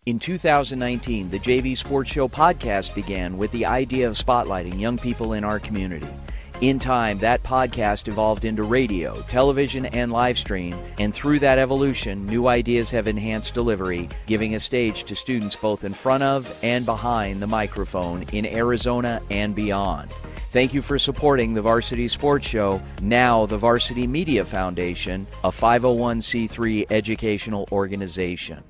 In 2019, the JV Sports Show podcast began with the idea of spotlighting young people in our community. In time, that podcast evolved into radio, television, and live stream, and through that evolution, new ideas have enhanced delivery, giving a stage to students both in front of and behind the microphone in Arizona and beyond. Thank you for supporting the Varsity Sports Show, now the Varsity Media Foundation, a 501c3 educational organization.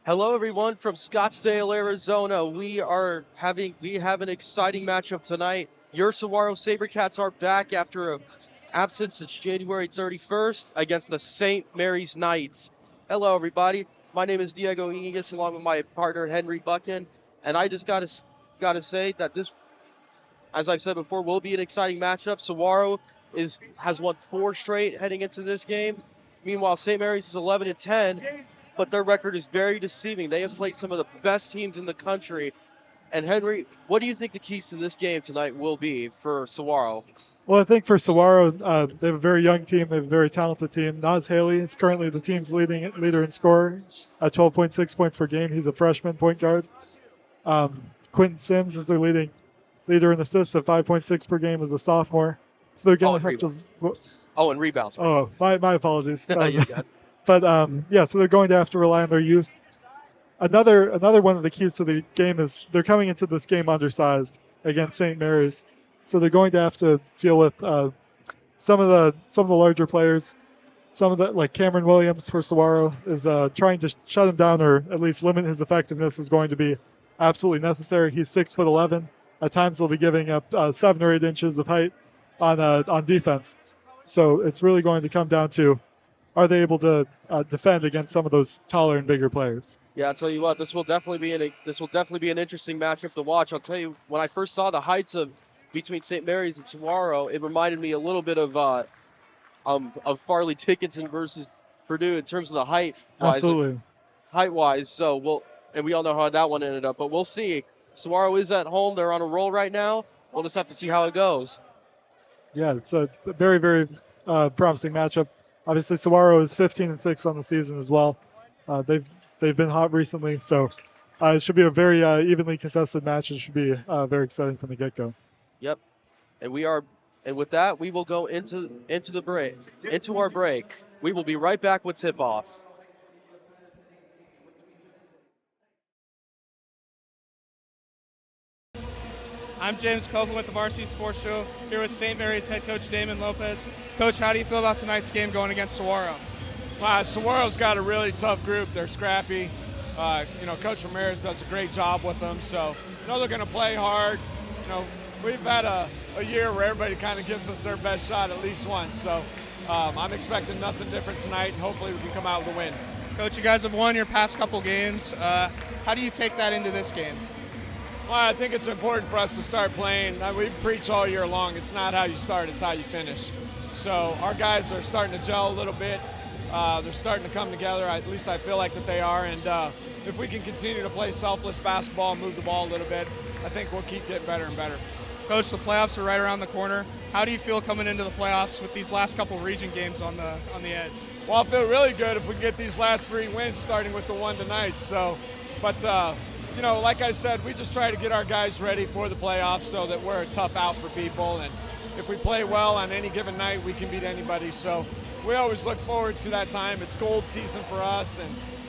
Hello, everyone from Scottsdale, Arizona. We have an exciting matchup tonight. Your Saguaro SaberCats are back after an absence since January 31st against the St. Mary's Knights. Hello, everybody. My name is Diego Iñiguez, along with my partner Henry Buchan, and I just gotta say that this, as I've said before, will be an exciting matchup. Saguaro has won 4 straight heading into this game. Meanwhile, St. Mary's is 11-10. But their record is very deceiving. They have played some of the best teams in the country. And Henry, what do you think the keys to this game tonight will be for Saguaro? Well, I think for Saguaro, they have a very young team. They have a very talented team. Naz Haley is currently the team's leader in scoring at 12.6 points per game. He's a freshman point guard. Quentin Sims is their leader in assists at 5.6 per game as a sophomore. So they're going to have to. Oh, and rebounds. Oh, my apologies. But so they're going to have to rely on their youth. Another one of the keys to the game is they're coming into this game undersized against St. Mary's, so they're going to have to deal with some of the larger players. Some of the, like Cameron Williams for Saguaro, is trying to shut him down or at least limit his effectiveness is going to be absolutely necessary. He's 6'11". At times they'll be giving up 7 or 8 inches of height on defense. So it's really going to come down to, are they able to defend against some of those taller and bigger players? Yeah, I'll tell you what, this will definitely be an interesting matchup to watch. I'll tell you, when I first saw the heights between St. Mary's and Saguaro, it reminded me a little bit of Farley Dickinson versus Purdue in terms of the height. Absolutely. Height-wise, so we all know how that one ended up, but we'll see. Saguaro is at home. They're on a roll right now. We'll just have to see how it goes. Yeah, it's a very, very promising matchup. Obviously, Saguaro is 15-6 on the season as well. They've been hot recently, so it should be a very evenly contested match. It should be very exciting from the get-go. Yep, and with that, we will go into our break. We will be right back with tip-off. I'm James Copeland with the Varsity Sports Show, here with St. Mary's head coach Damon Lopez. Coach, how do you feel about tonight's game going against Saguaro? Saguaro's got a really tough group. They're scrappy. Coach Ramirez does a great job with them, so they're going to play hard. We've had a year where everybody kind of gives us their best shot at least once, so I'm expecting nothing different tonight, and hopefully we can come out with a win. Coach, you guys have won your past couple games. How do you take that into this game? Well, I think it's important for us to start playing. We preach all year long, it's not how you start, it's how you finish. So our guys are starting to gel a little bit. They're starting to come together. At least I feel like that they are. And if we can continue to play selfless basketball and move the ball a little bit, I think we'll keep getting better and better. Coach, the playoffs are right around the corner. How do you feel coming into the playoffs with these last couple region games on the edge? Well, I feel really good if we can get these last 3 wins, starting with the one tonight. Like I said, we just try to get our guys ready for the playoffs so that we're a tough out for people. And if we play well on any given night, we can beat anybody. So we always look forward to that time. It's gold season for us,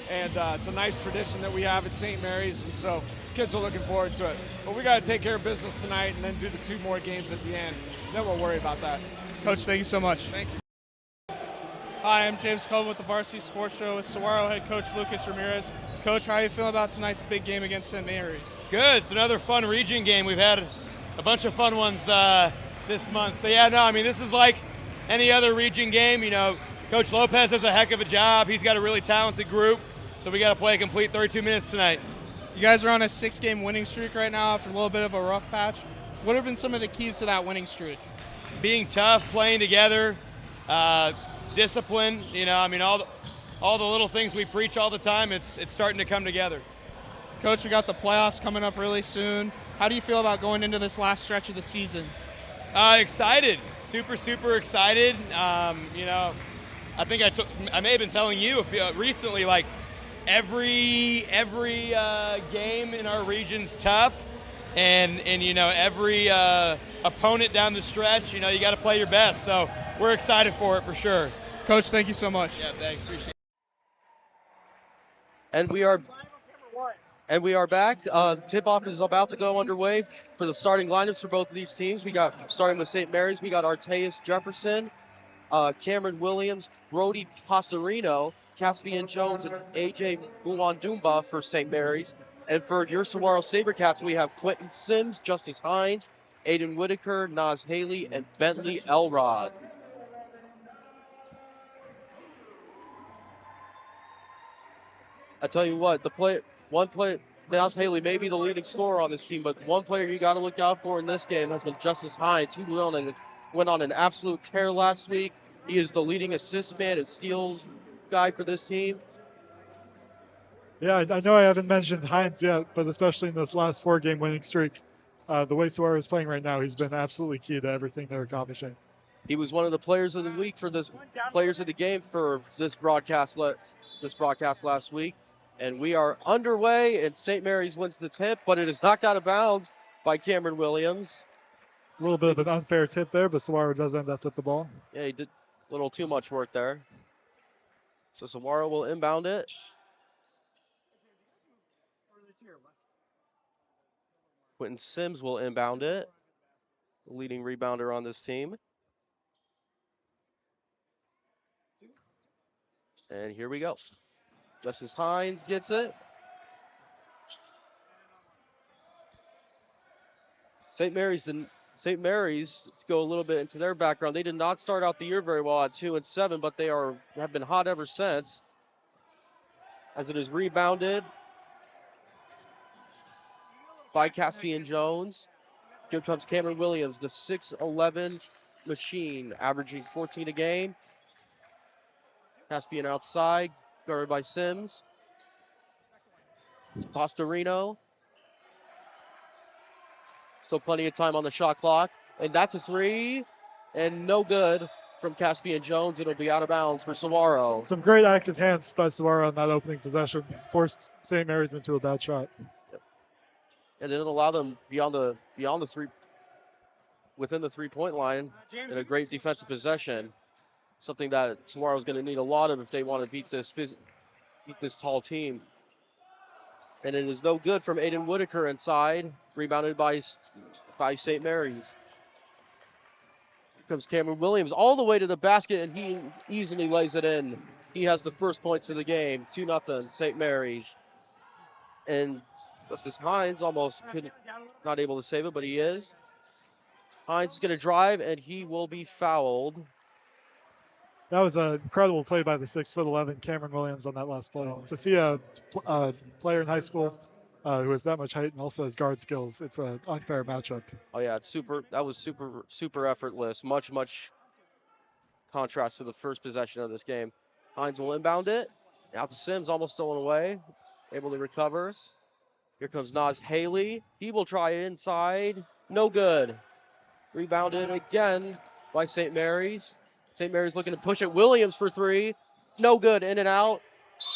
and it's a nice tradition that we have at St. Mary's. And so kids are looking forward to it. But we got to take care of business tonight and then do the 2 more games at the end. Then we'll worry about that. Coach, thank you so much. Thank you. Hi, I'm James Coleman with the Varsity Sports Show with Saguaro head coach Lucas Ramirez. Coach, how are you feeling about tonight's big game against St. Mary's? Good. It's another fun region game. We've had a bunch of fun ones this month. So, this is like any other region game. Coach Lopez does a heck of a job. He's got a really talented group, so we got to play a complete 32 minutes tonight. You guys are on a 6-game winning streak right now after a little bit of a rough patch. What have been some of the keys to that winning streak? Being tough, playing together, discipline. All the little things we preach all the time, it's starting to come together. Coach, we got the playoffs coming up really soon. How do you feel about going into this last stretch of the season? Excited, super excited. I think I may have been telling you recently, like every game in our region's tough, and every opponent down the stretch, you got to play your best. So we're excited for it for sure. Coach, thank you so much. Yeah, thanks. Appreciate it. And we are back. Tip-off is about to go underway for the starting lineups for both of these teams. We got, starting with St. Mary's, we got Arteus Jefferson, Cameron Williams, Brody Pastorino, Caspian Jones, and AJ Buwandumba for St. Mary's. And for your Saguaro Sabercats, we have Quentin Sims, Justice Hines, Aiden Whitaker, Nas Haley, and Bentley Elrod. I tell you what, one player, Nas Haley may be the leading scorer on this team, but one player you got to look out for in this game has been Justice Hines. He went on an absolute tear last week. He is the leading assist man and steals guy for this team. Yeah, I know I haven't mentioned Hines yet, but especially in this last 4-game winning streak, the way Saguaro is playing right now, he's been absolutely key to everything they're accomplishing. He was one of the players of the week for this players of the game for this broadcast last week. And we are underway, and St. Mary's wins the tip, but it is knocked out of bounds by Cameron Williams. A little bit of an unfair tip there, but Saguaro does end up with the ball. Yeah, he did a little too much work there. So Saguaro will inbound it. Quentin Sims will inbound it, the leading rebounder on this team. And here we go. Justice Hines gets it. St. Mary's, to go a little bit into their background, they did not start out the year very well at 2-7, but they have been hot ever since. As it is rebounded by Caspian Jones. Here comes Cameron Williams, the 6'11 machine, averaging 14 a game. Caspian outside, guarded by Sims. Pastorino. Still plenty of time on the shot clock. And that's a three. And no good from Caspian Jones. It'll be out of bounds for Saguaro. Some great active hands by Saguaro on that opening possession. Forced St. Mary's into a bad shot. Yep. And didn't allow them within the three-point line in a great defensive possession. Something that Saguaro is going to need a lot of if they want to beat this tall team. And it is no good from Aiden Whitaker inside, rebounded by St. Mary's. Here comes Cameron Williams all the way to the basket, and he easily lays it in. He has the first points of the game, 2-0 St. Mary's. And Justice Hines not able to save it, but he is. Hines is going to drive, and he will be fouled. That was an incredible play by the 6'11" Cameron Williams on that last play. To see a player in high school who has that much height and also has guard skills, it's an unfair matchup. Oh yeah, that was super effortless. Much contrast to the first possession of this game. Hines will inbound it. Out to Sims, almost stolen away. Able to recover. Here comes Nas Haley. He will try inside. No good. Rebounded again by St. Mary's. St. Mary's looking to push it. Williams for three. No good. In and out.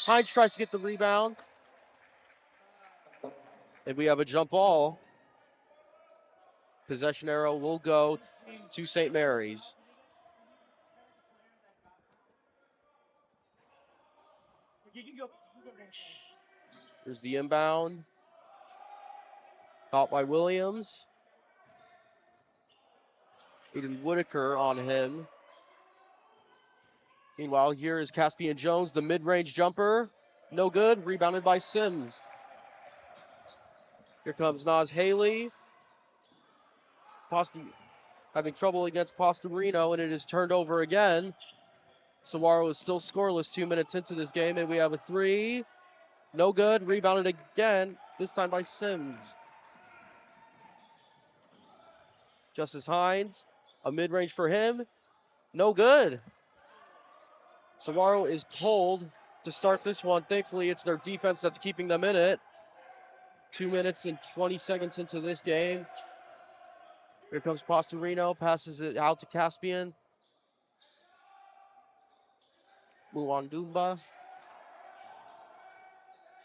Hines tries to get the rebound. And we have a jump ball. Possession arrow will go to St. Mary's. Here's the inbound. Caught by Williams. Aiden Whitaker on him. Meanwhile, here is Caspian Jones, the mid-range jumper. No good. Rebounded by Sims. Here comes Nas Haley. Having trouble against Pastorino, and it is turned over again. Saguaro is still scoreless 2 minutes into this game, and we have a three. No good. Rebounded again, this time by Sims. Justice Hines, a mid-range for him. No good. Saguaro is pulled to start this one. Thankfully, it's their defense that's keeping them in it. 2 minutes and 20 seconds into this game. Here comes Pastorino, passes it out to Caspian. Muwandumba.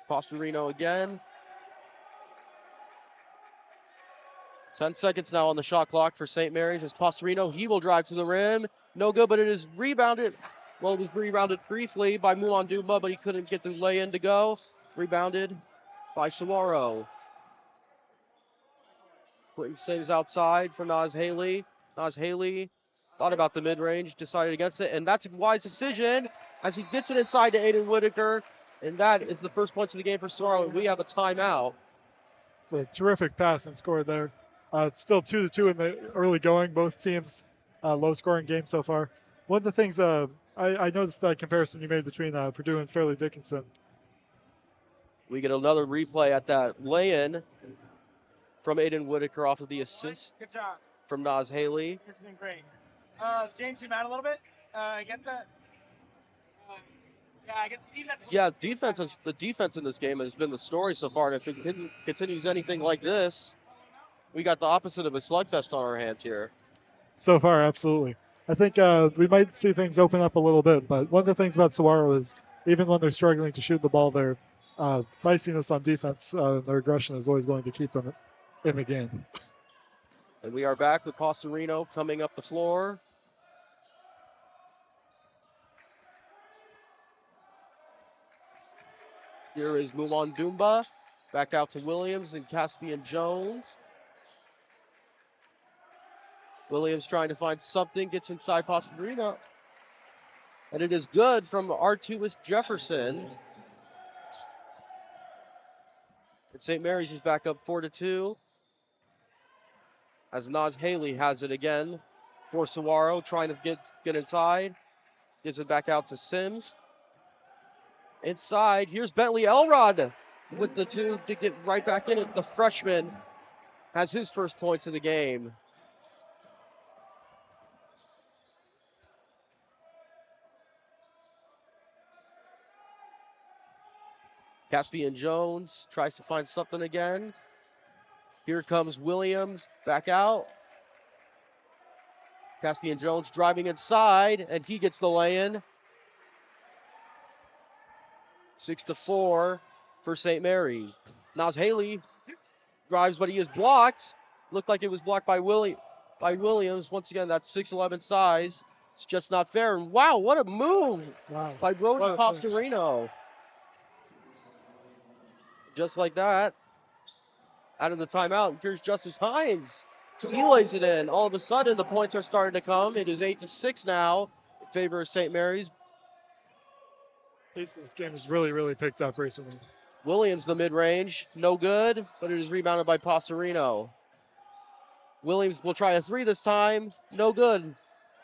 Postorino again. 10 seconds now on the shot clock for St. Mary's as Postorino, he will drive to the rim. No good, but it is rebounded. Well, it was rebounded briefly by Muwandumba, but he couldn't get the lay-in to go. Rebounded by Saguaro. Putting Sims outside for Nas Haley. Nas Haley thought about the mid-range, decided against it, and that's a wise decision as he gets it inside to Aiden Whitaker, and that is the first points of the game for Saguaro, and we have a timeout. It's a terrific pass and score there. It's still 2-2 in the early going. Both teams low-scoring game so far. One of the things I noticed that comparison you made between Purdue and Fairleigh Dickinson. We get another replay at that lay-in from Aiden Whitaker off of the assist. Good job. From Nas Haley. This is doing great. James, zoom out a little bit. Get the. Yeah, get the defense. Yeah, the defense in this game has been the story so far, and if it continues anything like this, we got the opposite of a slugfest on our hands here. So far, absolutely. I think we might see things open up a little bit, but one of the things about Saguaro is even when they're struggling to shoot the ball, their feistiness on defense, their aggression is always going to keep them in the game. And we are back with Postorino coming up the floor. Here is Muwandumba. Back out to Williams and Caspian Jones. Williams trying to find something, gets inside Postorino. And it is good from Artuis Jefferson. And St. Mary's is back up 4-2. As Nas Haley has it again for Saguaro, trying to get inside. Gives it back out to Sims. Inside, here's Bentley Elrod with the two to get right back in it. The freshman has his first points of the game. Caspian Jones tries to find something again. Here comes Williams back out. Caspian Jones driving inside, and he gets the lay-in. 6-4 for St. Mary's. Nas Haley drives, but he is blocked. Looked like it was blocked by Williams. Once again, that's 6'11 size. It's just not fair. And wow, what a move by Brody Postorino. Just like that. Out of the timeout, and here's Justice Hines. He lays it in. All of a sudden, the points are starting to come. It is 8-6 now in favor of St. Mary's. This game has really, really picked up recently. Williams, the mid-range, no good, but it is rebounded by Postorino. Williams will try a three this time, no good.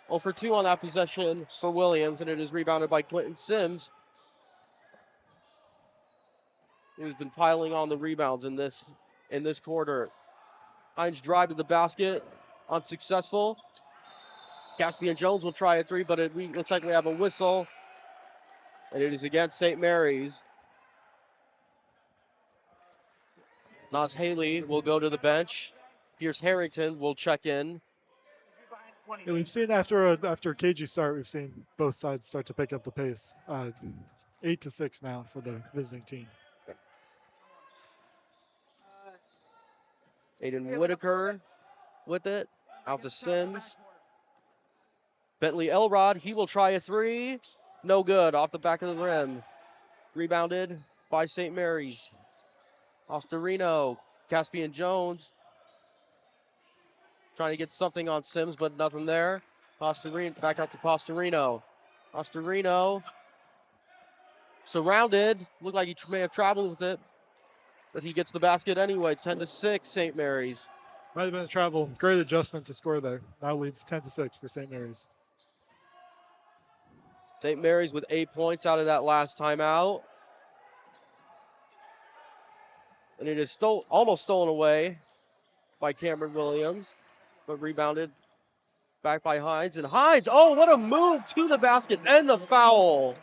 0 for 2 on that possession for Williams, and it is rebounded by Clinton Sims. He's been piling on the rebounds in this quarter. Hines drive to the basket, unsuccessful. Caspian Jones will try a three, but it looks like we have a whistle, and it is against St. Mary's. Nas Haley will go to the bench. Here's Harrington will check in. Yeah, we've seen after a cagey start, we've seen both sides start to pick up the pace. 8-6 now for the visiting team. Aiden Whitaker with it. Out to Sims. Bentley Elrod, he will try a three. No good, off the back of the rim. Rebounded by St. Mary's. Postorino, Caspian Jones. Trying to get something on Sims, but nothing there. Postorino, back out to Postorino. Postorino, surrounded. Looked like he may have traveled with it, but he gets the basket anyway. 10-6, St. Mary's. Might have been a travel. Great adjustment to score there. Now leads 10-6 for St. Mary's. St. Mary's with 8 points out of that last timeout. And it is almost stolen away by Cameron Williams, but rebounded back by Hines. And Hines, oh, what a move to the basket and the foul.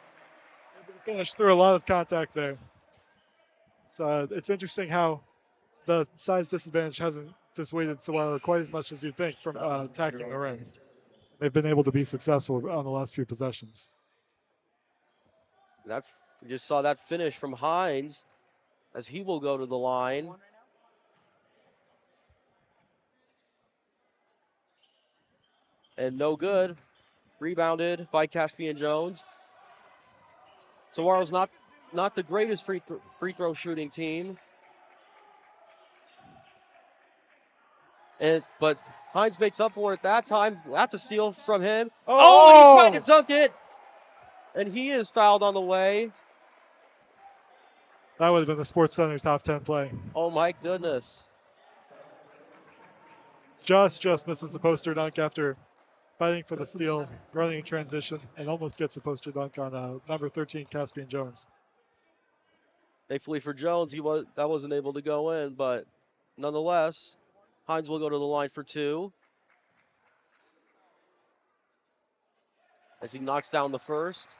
Finished through a lot of contact there. So it's interesting how the size disadvantage hasn't dissuaded Saguaro quite as much as you'd think from attacking the rim. They've been able to be successful on the last few possessions. We just saw that finish from Hines as he will go to the line. And no good. Rebounded by Caspian Jones. Saguaro's not the greatest free throw shooting team. But Hines makes up for it that time. That's a steal from him. Oh, and he tried to dunk it. And he is fouled on the way. That would have been the Sports Center top 10 play. Oh my goodness. Just misses the poster dunk after fighting for the steal, running in transition, and almost gets a poster dunk on number 13, Caspian Jones. Thankfully for Jones, that wasn't able to go in, but nonetheless, Hines will go to the line for two. As he knocks down the first.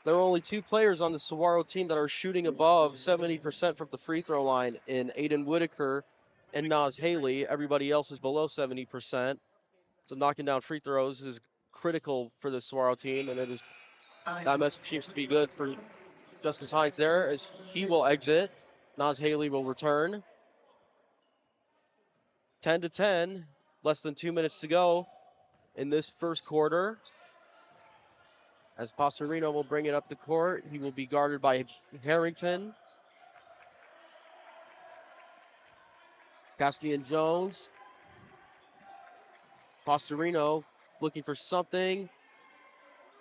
There are only two players on the Saguaro team that are shooting above 70% from the free throw line in Aiden Whitaker and Nas Haley. Everybody else is below 70%. So knocking down free throws is critical for the Saguaro team, and that message seems to be good for Justice Hines there as he will exit. Nas Haley will return. 10-10, less than 2 minutes to go in this first quarter. As Pastorino will bring it up the court, he will be guarded by Harrington. Caspian Jones. Pastorino looking for something.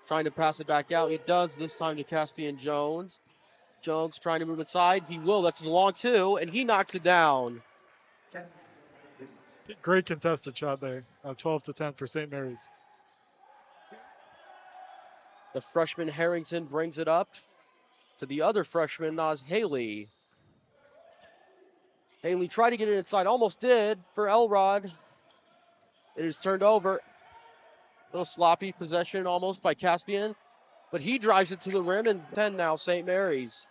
Trying to pass it back out. He does this time to Caspian Jones. Jones trying to move inside. He will. That's his long two, and he knocks it down. Great contested shot there. 12-10 for St. Mary's. The freshman Harrington brings it up to the other freshman, Nas Haley. Haley tried to get it inside, almost did for Elrod. It is turned over. A little sloppy possession almost by Caspian, but he drives it to the rim, and 10 now, St. Mary's.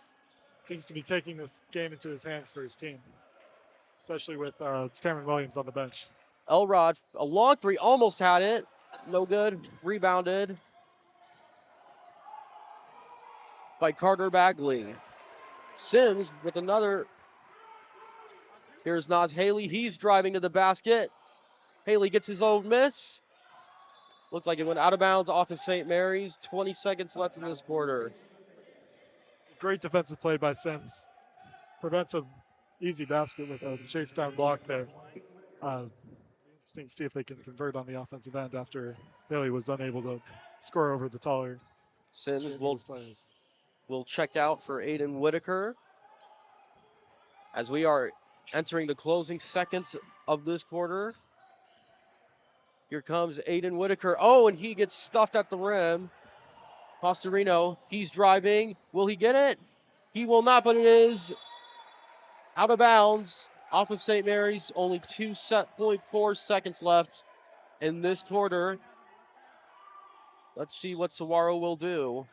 Seems to be taking this game into his hands for his team, especially with Cameron Williams on the bench. Elrod, a long three, almost had it. No good, rebounded by Carter Bagley. Sims with another. Here's Nas Haley. He's driving to the basket. Haley gets his own miss. Looks like it went out of bounds off of St. Mary's. 20 seconds left in this quarter. Great defensive play by Sims. Prevents an easy basket with a chase down block there. Interesting to see if they can convert on the offensive end after Haley was unable to score over the taller Sims players. will check out for Aiden Whitaker as we are entering the closing seconds of this quarter. Here comes Aiden Whitaker. Oh, and he gets stuffed at the rim. Pastorino, he's driving. Will he get it? He will not, but it is out of bounds off of St. Mary's. Only 2.4 seconds left in this quarter. Let's see what Saguaro will do.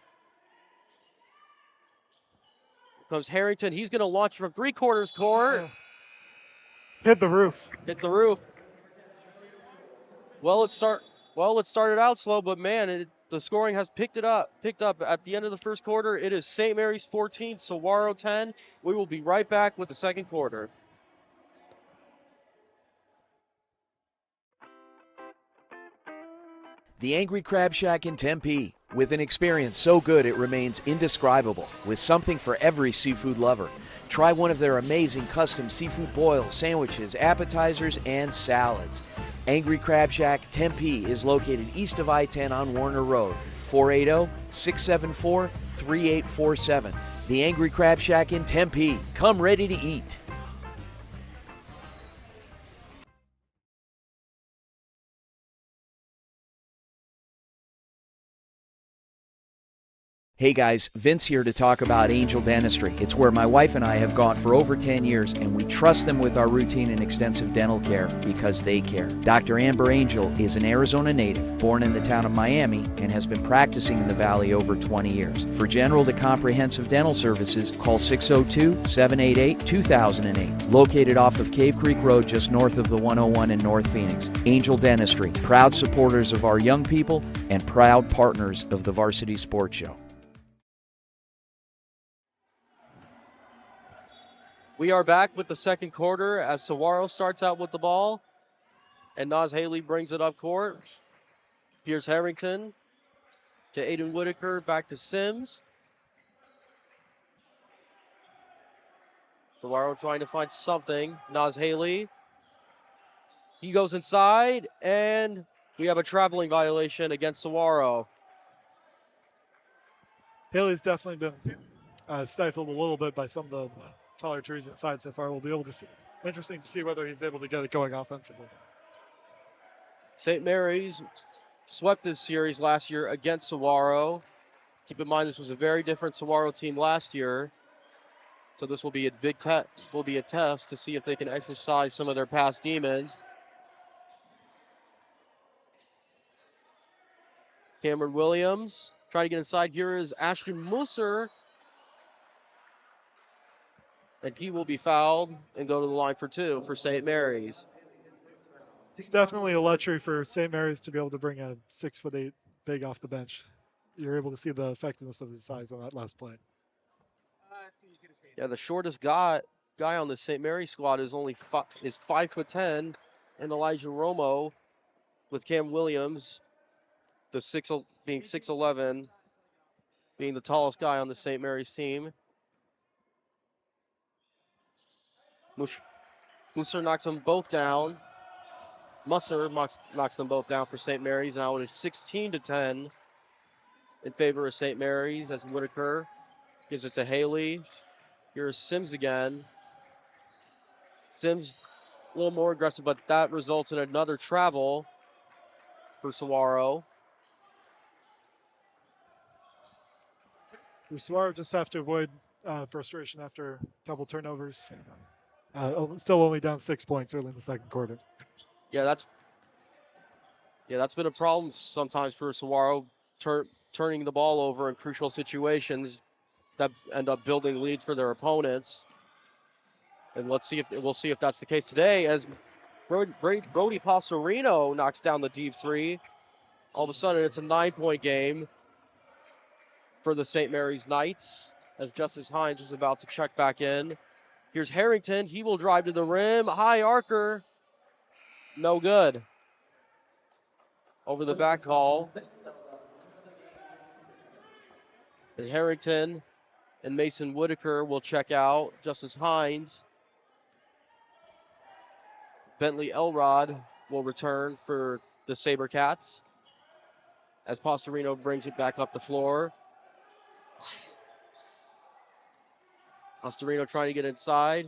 Comes Harrington. He's going to launch from three-quarters court. Hit the roof. Hit the roof. Well, it started out slow, but man, the scoring has picked up at the end of the first quarter. It is St. Mary's 14, Saguaro 10. We will be right back with the second quarter. The Angry Crab Shack in Tempe, with an experience so good it remains indescribable, with something for every seafood lover. Try one of their amazing custom seafood boils, sandwiches, appetizers, and salads. Angry Crab Shack Tempe is located east of I-10 on Warner Road, 480-674-3847. The Angry Crab Shack in Tempe. Come ready to eat. Hey guys, Vince here to talk about Angel Dentistry. It's where my wife and I have gone for over 10 years, and we trust them with our routine and extensive dental care because they care. Dr. Amber Angel is an Arizona native, born in the town of Miami, and has been practicing in the Valley over 20 years. For general to comprehensive dental services, call 602-788-2008. Located off of Cave Creek Road just north of the 101 in North Phoenix. Angel Dentistry, proud supporters of our young people and proud partners of the Varsity Sports Show. We are back with the second quarter as Saguaro starts out with the ball. And Nas Haley brings it up court. Here's Harrington to Aiden Whitaker, back to Sims. Saguaro trying to find something. Nas Haley. He goes inside, and we have a traveling violation against Saguaro. Haley's definitely been stifled a little bit by some of the taller trees inside so far. We'll be able to see. Interesting to see whether he's able to get it going offensively. St. Mary's swept this series last year against Saguaro. Keep in mind this was a very different Saguaro team last year. So this will be a test to see if they can exercise some of their past demons. Cameron Williams trying to get inside. Here is Ashton Musser. And he will be fouled and go to the line for two for St. Mary's. It's definitely a luxury for St. Mary's to be able to bring a 6'8" big off the bench. You're able to see the effectiveness of his size on that last play. Yeah, the shortest guy on the St. Mary's squad is only 5'10", and Elijah Romo, with Cam Williams, being 6'11", being the tallest guy on the St. Mary's team. Musser knocks them both down. Musser knocks them both down for St. Mary's. Now it is 16-10 in favor of St. Mary's as Whitaker gives it to Haley. Here's Sims again. Sims a little more aggressive, but that results in another travel for Saguaro. Saguaro just have to avoid frustration after a couple turnovers. Still only down 6 points early in the second quarter. Yeah, that's been a problem sometimes for Saguaro, turning the ball over in crucial situations that end up building leads for their opponents. And we'll see if that's the case today as Brody Pastorino knocks down the deep three. All of a sudden, it's a 9-point game for the St. Mary's Knights as Justice Hines is about to check back in. Here's Harrington. He will drive to the rim. High arcer. No good. Over the back call. And Harrington and Mason Whitaker will check out. Justice Hines. Bentley Elrod will return for the SaberCats as Pastorino brings it back up the floor. Pastorino trying to get inside.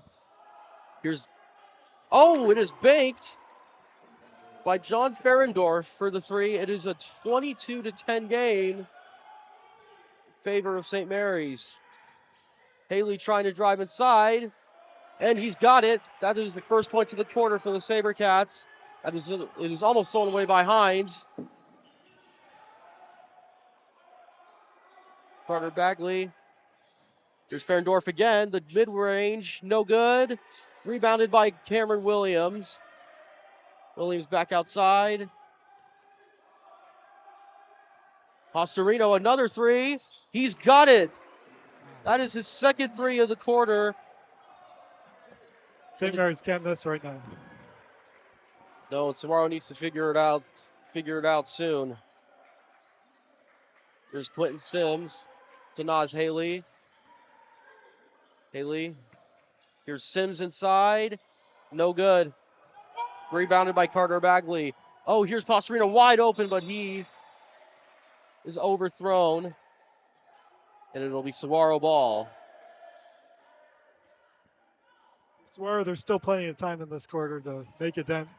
It is banked by John Ferendorf for the three. It is a 22-10 game in favor of St. Mary's. Haley trying to drive inside, and he's got it. That is the first points of the quarter for the SaberCats. It is almost thrown away by Hines. Carter Bagley. Here's Ferendorf again. The mid-range, no good. Rebounded by Cameron Williams. Williams back outside. Pastorino, another three. He's got it. That is his second three of the quarter. St. Mary's can't miss right now. No, and Saguaro needs to figure it out soon. There's Quentin Sims to Nas Haley. Haley. Here's Sims inside. No good. Rebounded by Carter Bagley. Oh, here's Pastorino wide open, but he is overthrown. And it'll be Saguaro ball. Saguaro, there's still plenty of time in this quarter to make a dent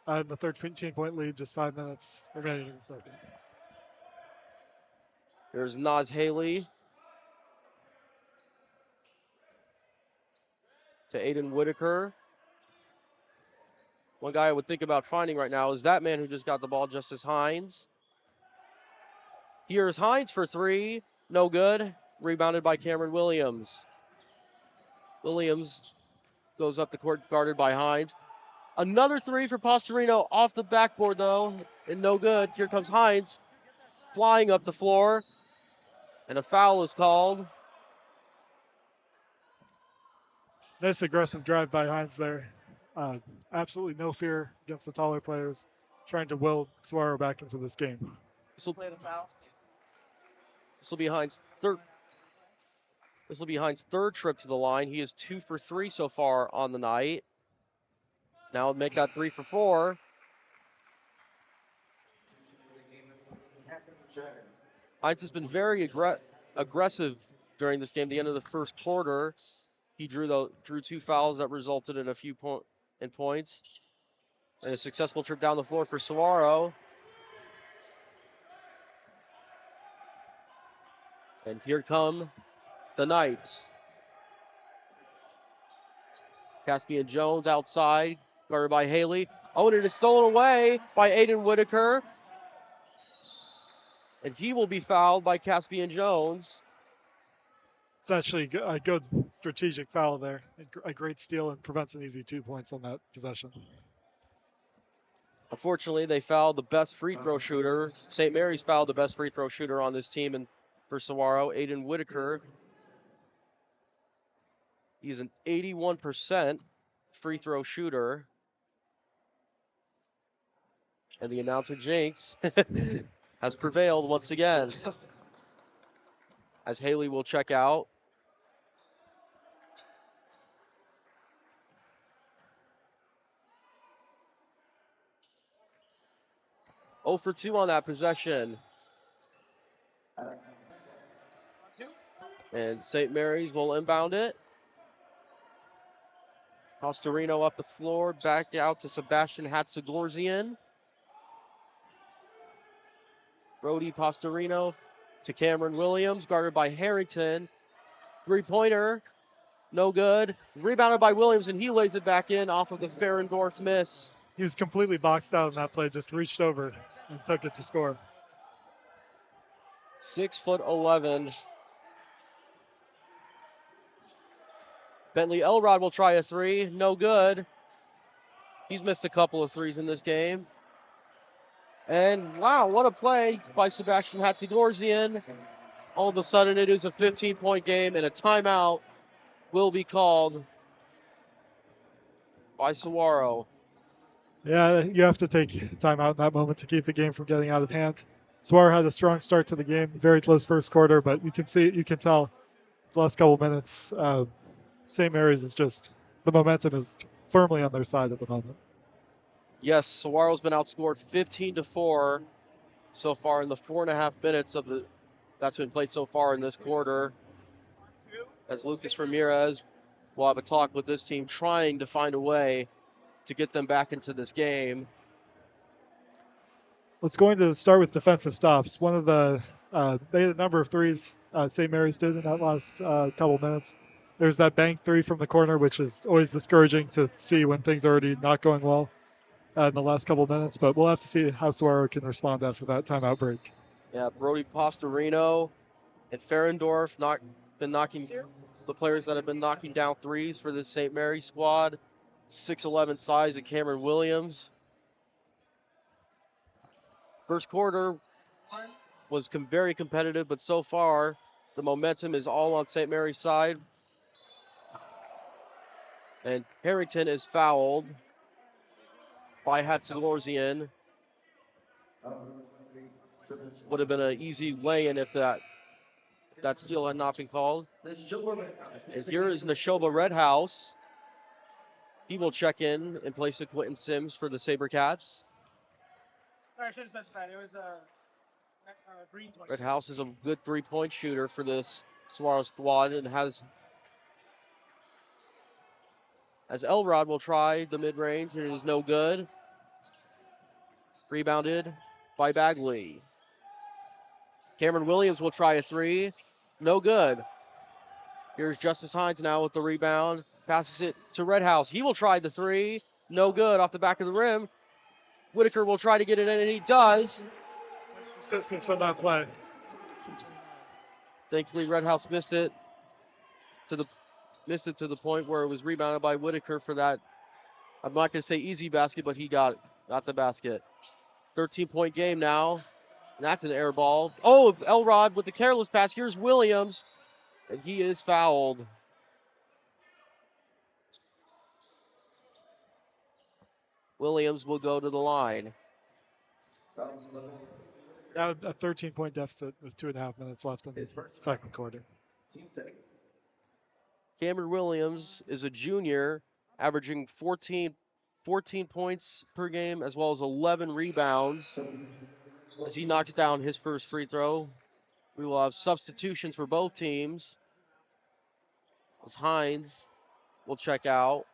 in the 13-point lead, just 5 minutes remaining in the second. There's Nas Haley to Aiden Whitaker. One guy I would think about finding right now is that man who just got the ball, Justice Hines. Here's Hines for three. No good. Rebounded by Cameron Williams. Williams goes up the court, guarded by Hines. Another three for Pastorino off the backboard, though, and no good. Here comes Hines flying up the floor, and a foul is called. Nice aggressive drive by Hines there. Absolutely no fear against the taller players, trying to will Saguaro back into this game. This will be Hines' third. This will be Hines' third trip to the line. He is 2 for 3 so far on the night. Now make that 3 for 4. Hines has been very aggressive during this game. The end of the first quarter, he drew 2 fouls that resulted in a few points. And a successful trip down the floor for Saguaro. And here come the Knights. Caspian Jones outside, guarded by Haley. Oh, and it is stolen away by Aiden Whitaker. And he will be fouled by Caspian Jones. It's actually a good strategic foul there. A great steal and prevents an easy 2 points on that possession. Unfortunately, they fouled the best free throw shooter. St. Mary's fouled the best free throw shooter on this team and for Saguaro, Aiden Whitaker. He's an 81% free throw shooter. And the announcer, Jinx, has prevailed once again. As Haley will check out. Oh for 2 on that possession. And St. Mary's will inbound it. Pastorino up the floor, back out to Sebastian Hatzagorzian. Brody Pastorino to Cameron Williams, guarded by Harrington. Three-pointer, no good. Rebounded by Williams, and he lays it back in off of the Ferendorf miss. He was completely boxed out in that play, just reached over and took it to score. 6'11". Bentley Elrod will try a 3, no good. He's missed a couple of 3s in this game. And wow, what a play by Sebastian Hatzagorzian. All of a sudden it is a 15-point game and a timeout will be called by Saguaro. Yeah, you have to take time out in that moment to keep the game from getting out of hand. Saguaro had a strong start to the game, very close first quarter, but you can tell the last couple minutes, St. Mary's is just, the momentum is firmly on their side at the moment. Yes, Saguaro's been outscored 15-4 so far in the 4.5 minutes that's been played so far in this quarter. As Lucas Ramirez will have a talk with this team, trying to find a way to get them back into this game. Let's go into start with defensive stops. One of the they had a number of threes St. Mary's did in that last couple minutes. There's that bank 3 from the corner, which is always discouraging to see when things are already not going well in the last couple minutes. But we'll have to see how Saguaro can respond after that timeout break. Yeah, Brody Pastorino and Ferendorf been knocking the players that have been knocking down 3s for this St. Mary's squad. 6'11" size of Cameron Williams. First quarter was very competitive, but so far the momentum is all on St. Mary's side. And Harrington is fouled by Hatzagorzian. Would have been an easy lay-in if that steal had not been called. And here is Neshoba Redhouse. He will check in place of Quentin Sims for the SaberCats. Sorry, I should have specified. It was a green 20. Redhouse is a good three-point shooter for this Saguaro squad and as Elrod will try the mid-range, and it is no good. Rebounded by Bagley. Cameron Williams will try a 3. No good. Here's Justice Hines now with the rebound. Passes it to Redhouse. He will try the 3. No good off the back of the rim. Whitaker will try to get it in, and he does. Persistence on that play. Thankfully, Redhouse missed it to the point where it was rebounded by Whitaker for that. I'm not going to say easy basket, but he got the basket. 13-point game now. And that's an air ball. Oh, Elrod with the careless pass. Here's Williams. And he is fouled. Williams will go to the line. Now a 13-point deficit with 2.5 minutes left in the second quarter. Cameron Williams is a junior, averaging 14 points per game as well as 11 rebounds as he knocks down his first free throw. We will have substitutions for both teams as Hines will check out.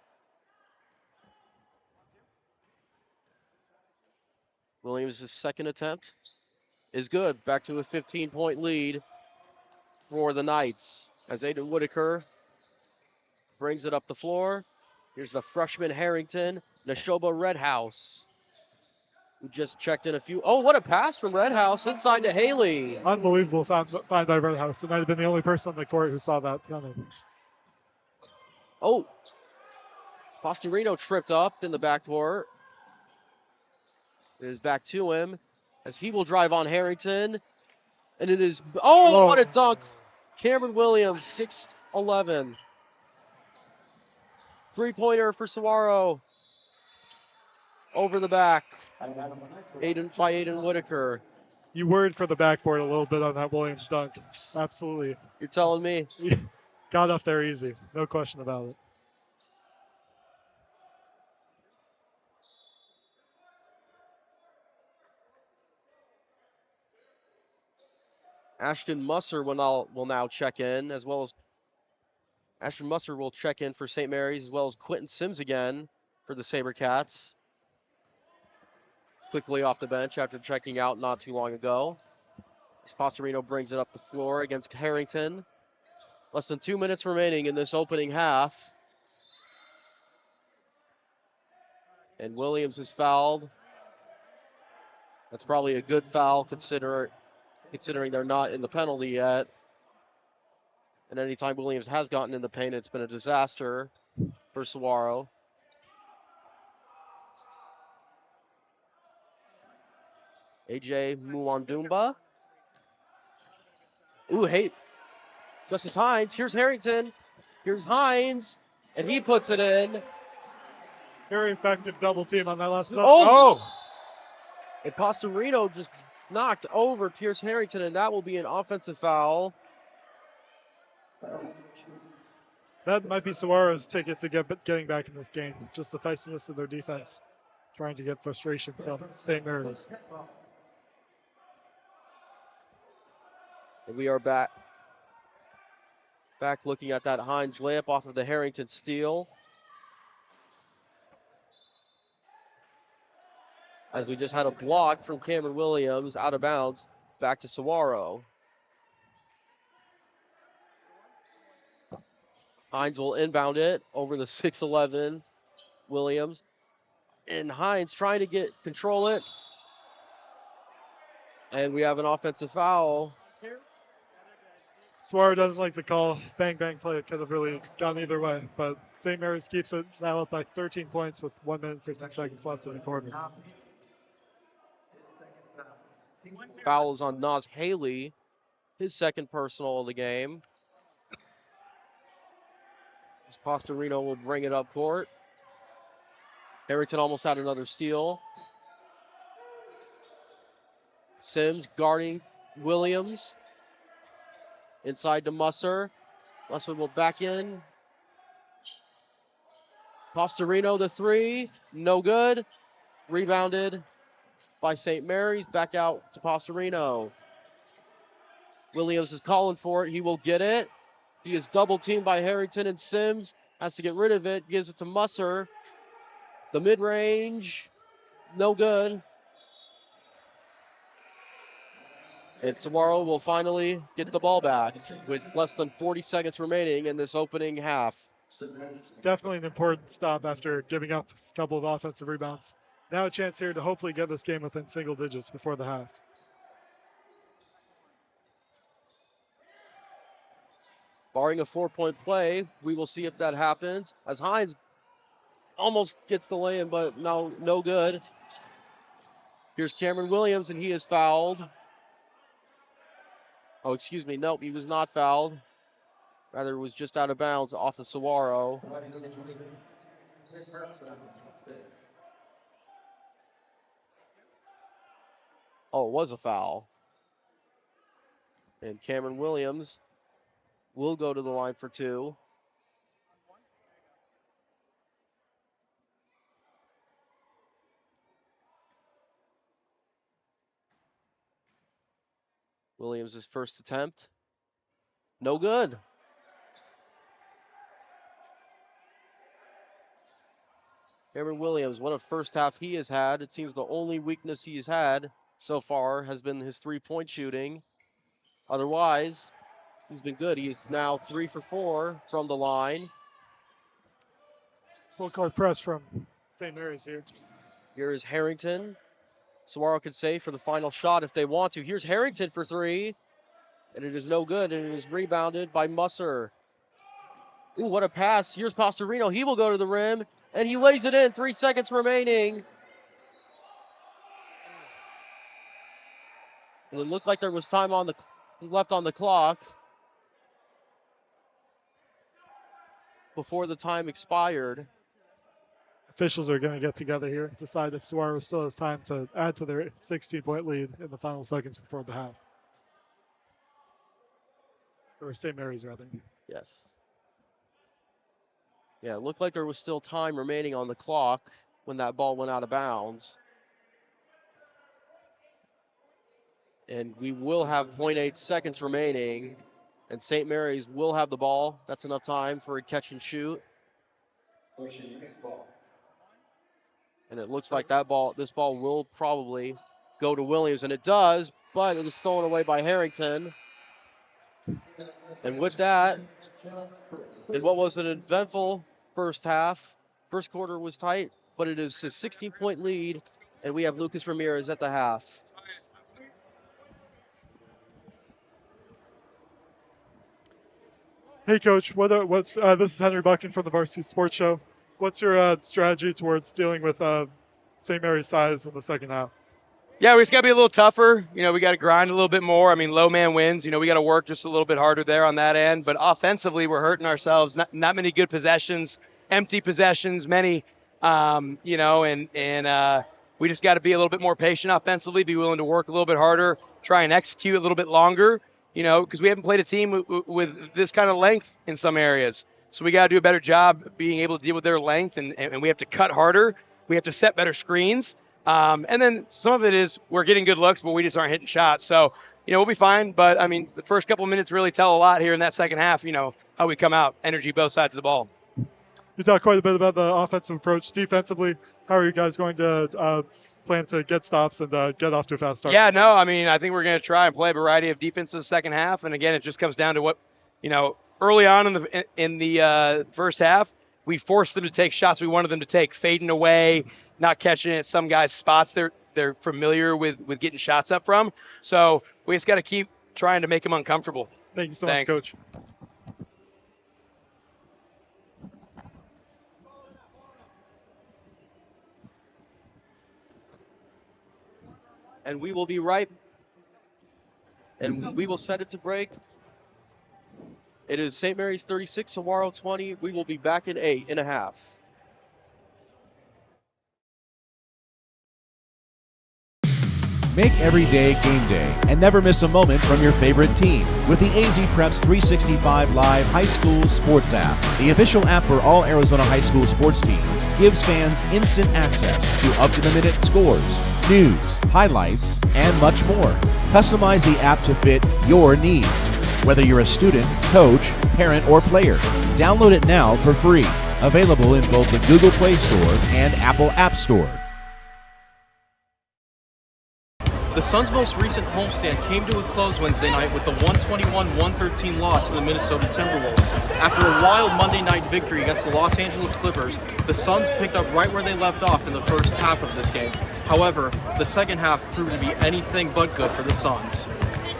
Williams' second attempt is good. Back to a 15-point lead for the Knights as Aiden Whitaker brings it up the floor. Here's the freshman Harrington, Neshoba Redhouse, who just checked in a few. Oh, what a pass from Redhouse inside to Haley. Unbelievable find by Redhouse. It might have been the only person on the court who saw that coming. Oh, Postorino tripped up in the backcourt. It is back to him as he will drive on Harrington. And it is, what a dunk. Cameron Williams, 6'11". Three-pointer for Saguaro. Over the back. Aiden Whitaker. You worried for the backboard a little bit on that Williams dunk. Absolutely. You're telling me? Got up there easy. No question about it. Ashton Musser will now check in, as well as Ashton Musser will check in for St. Mary's, as well as Quentin Sims again for the SaberCats. Quickly off the bench after checking out not too long ago. Postorino brings it up the floor against Harrington. Less than 2 minutes remaining in this opening half. And Williams is fouled. That's probably a good foul considering they're not in the penalty yet. And anytime Williams has gotten in the paint, it's been a disaster for Saguaro. AJ Muwandumba. Ooh, hey. Justice Hines. Here's Harrington. Here's Hines. And he puts it in. Very effective double team on that last play. And Postorino just knocked over Pierce Harrington, and that will be an offensive foul. That might be Saguaro's ticket to getting back in this game. Just the feistiness of their defense, trying to get frustration from St. Mary's. And we are back looking at that Hines layup off of the Harrington steal. As we just had a block from Cameron Williams out of bounds back to Saguaro. Hines will inbound it over the 6'11 Williams. And Hines trying to control it. And we have an offensive foul. Saguaro doesn't like the call. Bang, bang play. It could have really gone either way. But St. Mary's keeps it now up by 13 points with 1 minute and 15 seconds left in the quarter. Fouls on Nas Haley, his second personal of the game. As Postorino will bring it up court. Harrington almost had another steal. Sims guarding Williams. Inside to Musser. Musser will back in. Postorino the three. No good. Rebounded by St. Mary's. Back out to Postorino. Williams is calling for it. He will get it. He is double teamed by Harrington, and Sims has to get rid of it. Gives it to Musser. The mid-range. No good. And Saguaro will finally get the ball back with less than 40 seconds remaining in this opening half. Definitely an important stop after giving up a couple of offensive rebounds. Now a chance here to hopefully get this game within single digits before the half. Barring a 4-point play, we will see if that happens. As Hines almost gets the lay-in, but no good. Here's Cameron Williams, and he is fouled. Oh, excuse me. Nope, he was not fouled. Rather, it was just out of bounds off of Saguaro. Oh, it was a foul. And Cameron Williams will go to the line for 2. Williams' first attempt. No good. Cameron Williams, what a first half he has had. It seems the only weakness he's had so far has been his three-point shooting. Otherwise, he's been good. He's now 3 for 4 from the line. Full court press from St. Mary's here. Here is Harrington. Saguaro could say for the final shot if they want to. Here's Harrington for 3. And it is no good. And it is rebounded by Musser. Ooh, what a pass. Here's Pastorino. He will go to the rim. And he lays it in. 3 seconds remaining. And it looked like there was time on left on the clock before the time expired. Officials are going to get together here, decide if Saguaro still has time to add to their 16-point lead in the final seconds before the half. Or St. Mary's, rather. Yes. Yeah, it looked like there was still time remaining on the clock when that ball went out of bounds. And we will have 0.8 seconds remaining. And St. Mary's will have the ball. That's enough time for a catch and shoot. And it looks like this ball will probably go to Williams. And it does, but it is stolen away by Harrington. And with that, in what was an eventful first half, first quarter was tight, but it is a 16-point lead, and we have Lucas Ramirez at the half. Hey, Coach. This is Henry Buckin from the Varsity Sports Show. What's your strategy towards dealing with St. Mary's size in the second half? Yeah, we just got to be a little tougher. We got to grind a little bit more. I mean, low man wins. We got to work just a little bit harder there on that end. But offensively, we're hurting ourselves. Not many good possessions, empty possessions, many, and we just got to be a little bit more patient offensively, be willing to work a little bit harder, try and execute a little bit longer, because we haven't played a team with this kind of length in some areas. So we got to do a better job being able to deal with their length, and we have to cut harder. We have to set better screens. And then some of it is we're getting good looks, but we just aren't hitting shots. So, we'll be fine. But, I mean, the first couple of minutes really tell a lot here in that second half, how we come out, energy both sides of the ball. You talked quite a bit about the offensive approach. Defensively, how are you guys going to plan to get stops and get off to a fast start? Yeah, no, I mean, I think we're going to try and play a variety of defenses second half. And, again, it just comes down to what, early on in the first half, we forced them to take shots we wanted them to take, fading away, not catching it at some guys' spots they're familiar with getting shots up from. So we just got to keep trying to make them uncomfortable. Thank you so Thanks. much, Coach. And we will be right. And we will set it to break. It is St. Mary's 36, Saguaro 20. We will be back in 8.5. Make every day game day and never miss a moment from your favorite team with the AZ Preps 365 Live High School Sports app. The official app for all Arizona high school sports teams gives fans instant access to up-to-the-minute scores, news, highlights, and much more. Customize the app to fit your needs, whether you're a student, coach, parent, or player. Download it now for free. Available in both the Google Play Store and Apple App Store. The Suns' most recent homestand came to a close Wednesday night with the 121-113 loss to the Minnesota Timberwolves. After a wild Monday night victory against the Los Angeles Clippers, the Suns picked up right where they left off in the first half of this game. However, the second half proved to be anything but good for the Suns.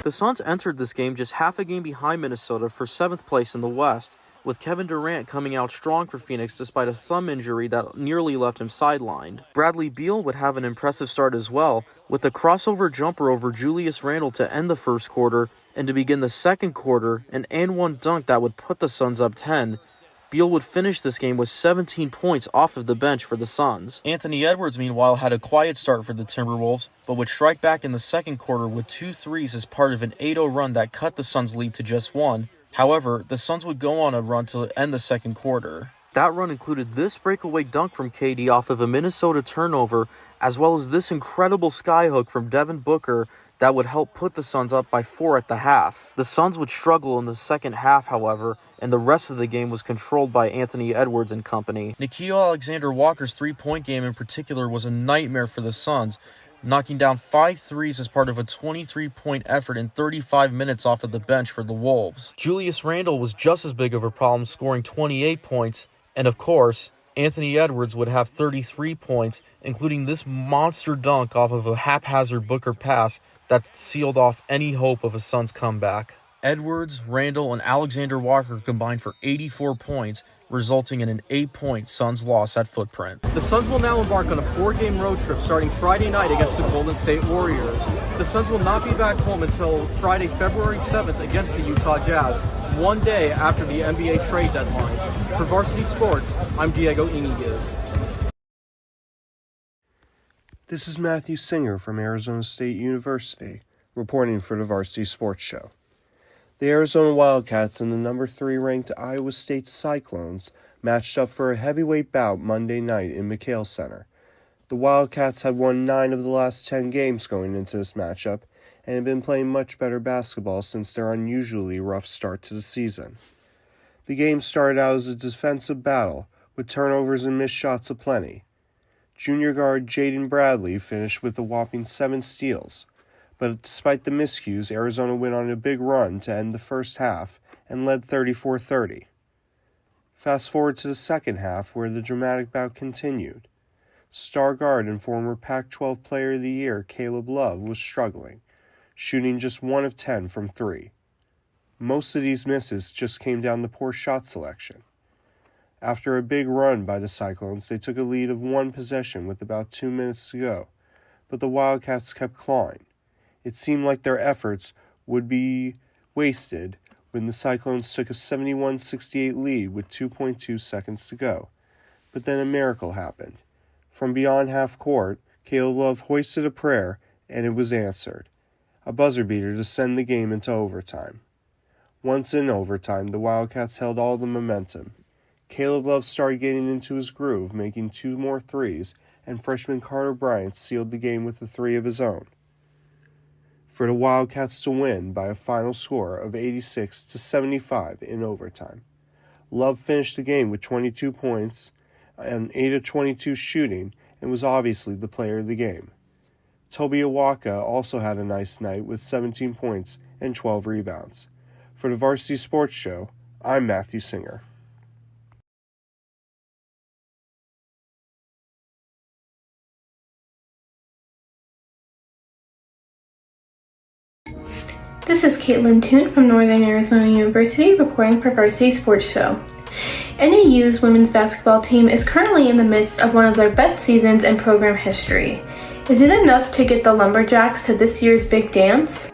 The Suns entered this game just half a game behind Minnesota for 7th place in the West, with Kevin Durant coming out strong for Phoenix despite a thumb injury that nearly left him sidelined. Bradley Beal would have an impressive start as well, with the crossover jumper over Julius Randle to end the first quarter, and to begin the second quarter, an and-one dunk that would put the Suns up 10. Beal would finish this game with 17 points off of the bench for the Suns. Anthony Edwards, meanwhile, had a quiet start for the Timberwolves, but would strike back in the second quarter with 2 threes as part of an 8-0 run that cut the Suns' lead to just 1. However, the Suns would go on a run to end the second quarter. That run included this breakaway dunk from KD off of a Minnesota turnover, as well as this incredible skyhook from Devin Booker that would help put the Suns up by 4 at the half. The Suns would struggle in the second half, however, and the rest of the game was controlled by Anthony Edwards and company. Nickeil Alexander-Walker's three-point game in particular was a nightmare for the Suns, knocking down 5 threes as part of a 23-point effort in 35 minutes off of the bench for the Wolves. Julius Randle was just as big of a problem, scoring 28 points, and of course, Anthony Edwards would have 33 points, including this monster dunk off of a haphazard Booker pass that sealed off any hope of a Suns comeback. Edwards, Randle, and Alexander Walker combined for 84 points, resulting in an 8-point Suns loss at Footprint. The Suns will now embark on a 4-game road trip starting Friday night against the Golden State Warriors. The Suns will not be back home until Friday, February 7th against the Utah Jazz, one day after the NBA trade deadline. For Varsity Sports, I'm Diego Iniguez. This is Matthew Singer from Arizona State University, reporting for the Varsity Sports Show. The Arizona Wildcats and the number 3 ranked Iowa State Cyclones matched up for a heavyweight bout Monday night in McHale Center. The Wildcats had won 9 of the last 10 games going into this matchup and have been playing much better basketball since their unusually rough start to the season. The game started out as a defensive battle, with turnovers and missed shots aplenty. Junior guard Jaden Bradley finished with a whopping 7 steals, but despite the miscues, Arizona went on a big run to end the first half and led 34-30. Fast forward to the second half, where the dramatic bout continued. Star guard and former Pac-12 Player of the Year Caleb Love was struggling, shooting just 1 of 10 from 3. Most of these misses just came down to poor shot selection. After a big run by the Cyclones, they took a lead of 1 possession with about 2 minutes to go, but the Wildcats kept clawing. It seemed like their efforts would be wasted when the Cyclones took a 71-68 lead with 2.2 seconds to go. But then a miracle happened. From beyond half court, Caleb Love hoisted a prayer, and it was answered. A buzzer beater to send the game into overtime. Once in overtime, the Wildcats held all the momentum. Caleb Love started getting into his groove, making 2 more threes, and freshman Carter Bryant sealed the game with a 3 of his own, for the Wildcats to win by a final score of 86-75 in overtime. Love finished the game with 22 points and 8 of 22 shooting and was obviously the player of the game. Toby Awaka also had a nice night with 17 points and 12 rebounds. For the Varsity Sports Show, I'm Matthew Singer. This is Caitlin Toon from Northern Arizona University reporting for Varsity Sports Show. NAU's women's basketball team is currently in the midst of one of their best seasons in program history. Is it enough to get the Lumberjacks to this year's big dance?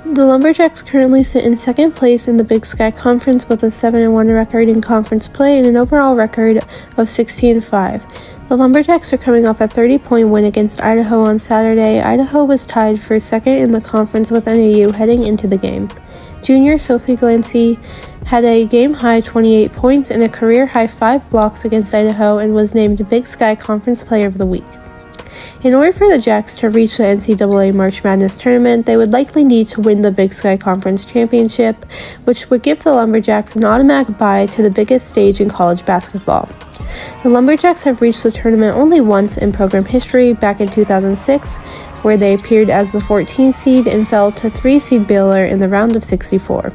The Lumberjacks currently sit in second place in the Big Sky Conference with a 7-1 record in conference play and an overall record of 16-5. The Lumberjacks are coming off a 30-point win against Idaho on Saturday. Idaho was tied for second in the conference with NAU heading into the game. Junior Sophie Glancy had a game-high 28 points and a career-high 5 blocks against Idaho and was named Big Sky Conference Player of the Week. In order for the Jacks to reach the NCAA March Madness tournament, they would likely need to win the Big Sky Conference Championship, which would give the Lumberjacks an automatic bye to the biggest stage in college basketball. The Lumberjacks have reached the tournament only once in program history, back in 2006, where they appeared as the 14th seed and fell to 3-seed Baylor in the round of 64.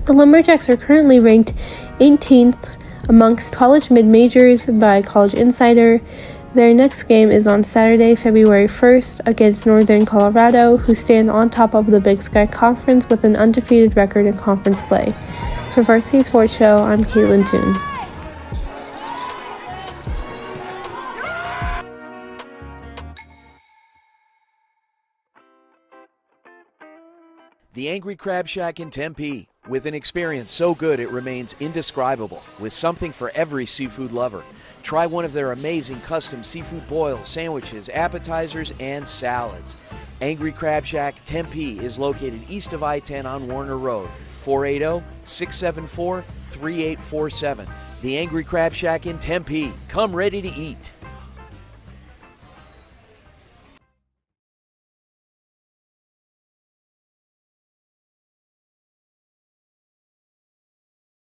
The Lumberjacks are currently ranked 18th amongst college mid-majors by College Insider. Their next game is on Saturday, February 1st against Northern Colorado, who stand on top of the Big Sky Conference with an undefeated record in conference play. For Varsity Sports Show, I'm Caitlin Toon. The Angry Crab Shack in Tempe, With an experience so good it remains indescribable, with something for every seafood lover. Try one of their amazing custom seafood boils, sandwiches, appetizers, and salads. Angry Crab Shack Tempe is located east of I-10 on Warner Road, 480-674-3847. The Angry Crab Shack in Tempe. Come ready to eat.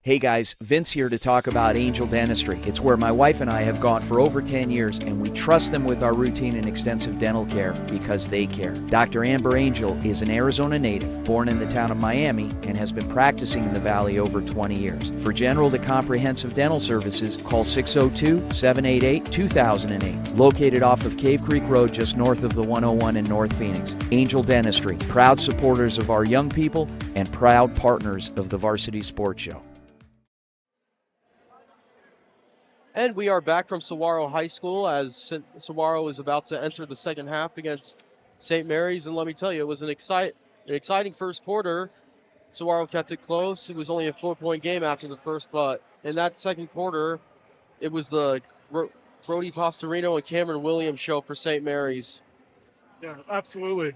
Hey guys, Vince here to talk about Angel Dentistry. It's where my wife and I have gone for over 10 years, and we trust them with our routine and extensive dental care because they care. Dr. Amber Angel is an Arizona native, born in the town of Miami, and has been practicing in the Valley over 20 years. For general to comprehensive dental services, call 602-788-2008. Located off of Cave Creek Road just north of the 101 in North Phoenix. Angel Dentistry, proud supporters of our young people and proud partners of the Varsity Sports Show. And we are back from Saguaro High School as Saguaro is about to enter the second half against St. Mary's. And let me tell you, it was an exciting first quarter. Saguaro kept it close. It was only a 4-point game after the first, but in that second quarter, it was the Brody Pastorino and Cameron Williams show for St. Mary's. Yeah, absolutely.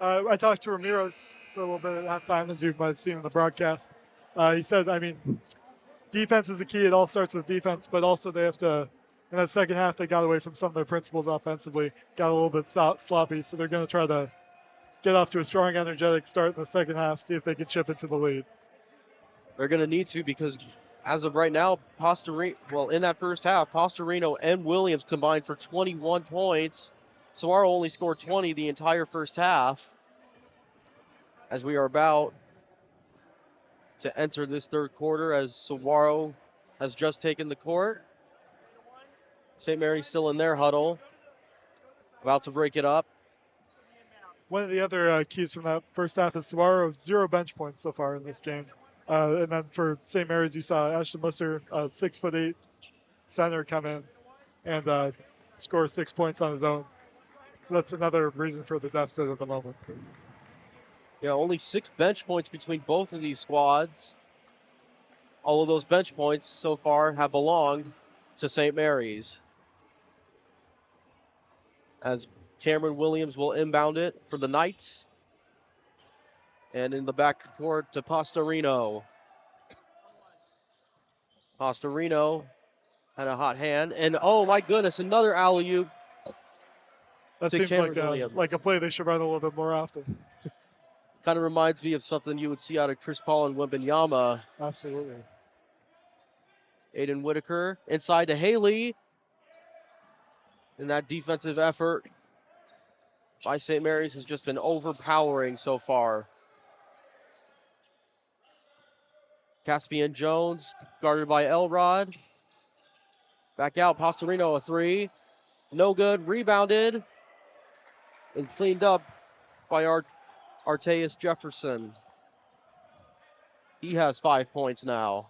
I talked to Ramirez for a little bit at halftime, as you might have seen in the broadcast. He said, defense is the key. It all starts with defense, but also they have to, in that second half, they got away from some of their principles offensively, got a little bit sloppy, so they're going to try to get off to a strong, energetic start in the second half, see if they can chip into the lead. They're going to need to because as of right now, in that first half, Pastorino and Williams combined for 21 points. Saguaro only scored 20 the entire first half as we are about to enter this third quarter as Saguaro has just taken the court. St. Mary's still in their huddle, about to break it up. One of the other keys from that first half is Saguaro, 0 bench points so far in this game. And then for St. Mary's, you saw Ashton Musser, 6'8" center, come in and score 6 points on his own. So that's another reason for the deficit at the moment. Yeah, only 6 bench points between both of these squads. All of those bench points so far have belonged to St. Mary's. As Cameron Williams will inbound it for the Knights. And in the backcourt to Pastorino. Pastorino had a hot hand. And oh my goodness, another alley-oop. That seems like a play they should run a little bit more often. Kind of reminds me of something you would see out of Chris Paul and Wembanyama. Absolutely. Aiden Whitaker inside to Haley. And that defensive effort by St. Mary's has just been overpowering so far. Caspian Jones guarded by Elrod. Back out, Pastorino, a 3. No good, rebounded. And cleaned up by Arteus Jefferson. He has 5 points now.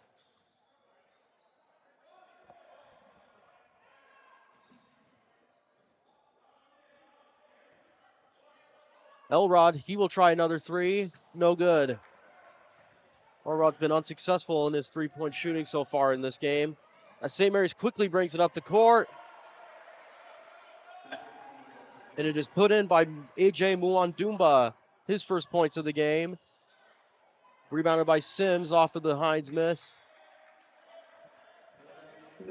Elrod, he will try another 3. No good. Elrod's been unsuccessful in his 3-point shooting so far in this game. As St. Mary's quickly brings it up the court. And it is put in by A.J. Muandumba, his first points of the game. Rebounded by Sims off of the Hines miss.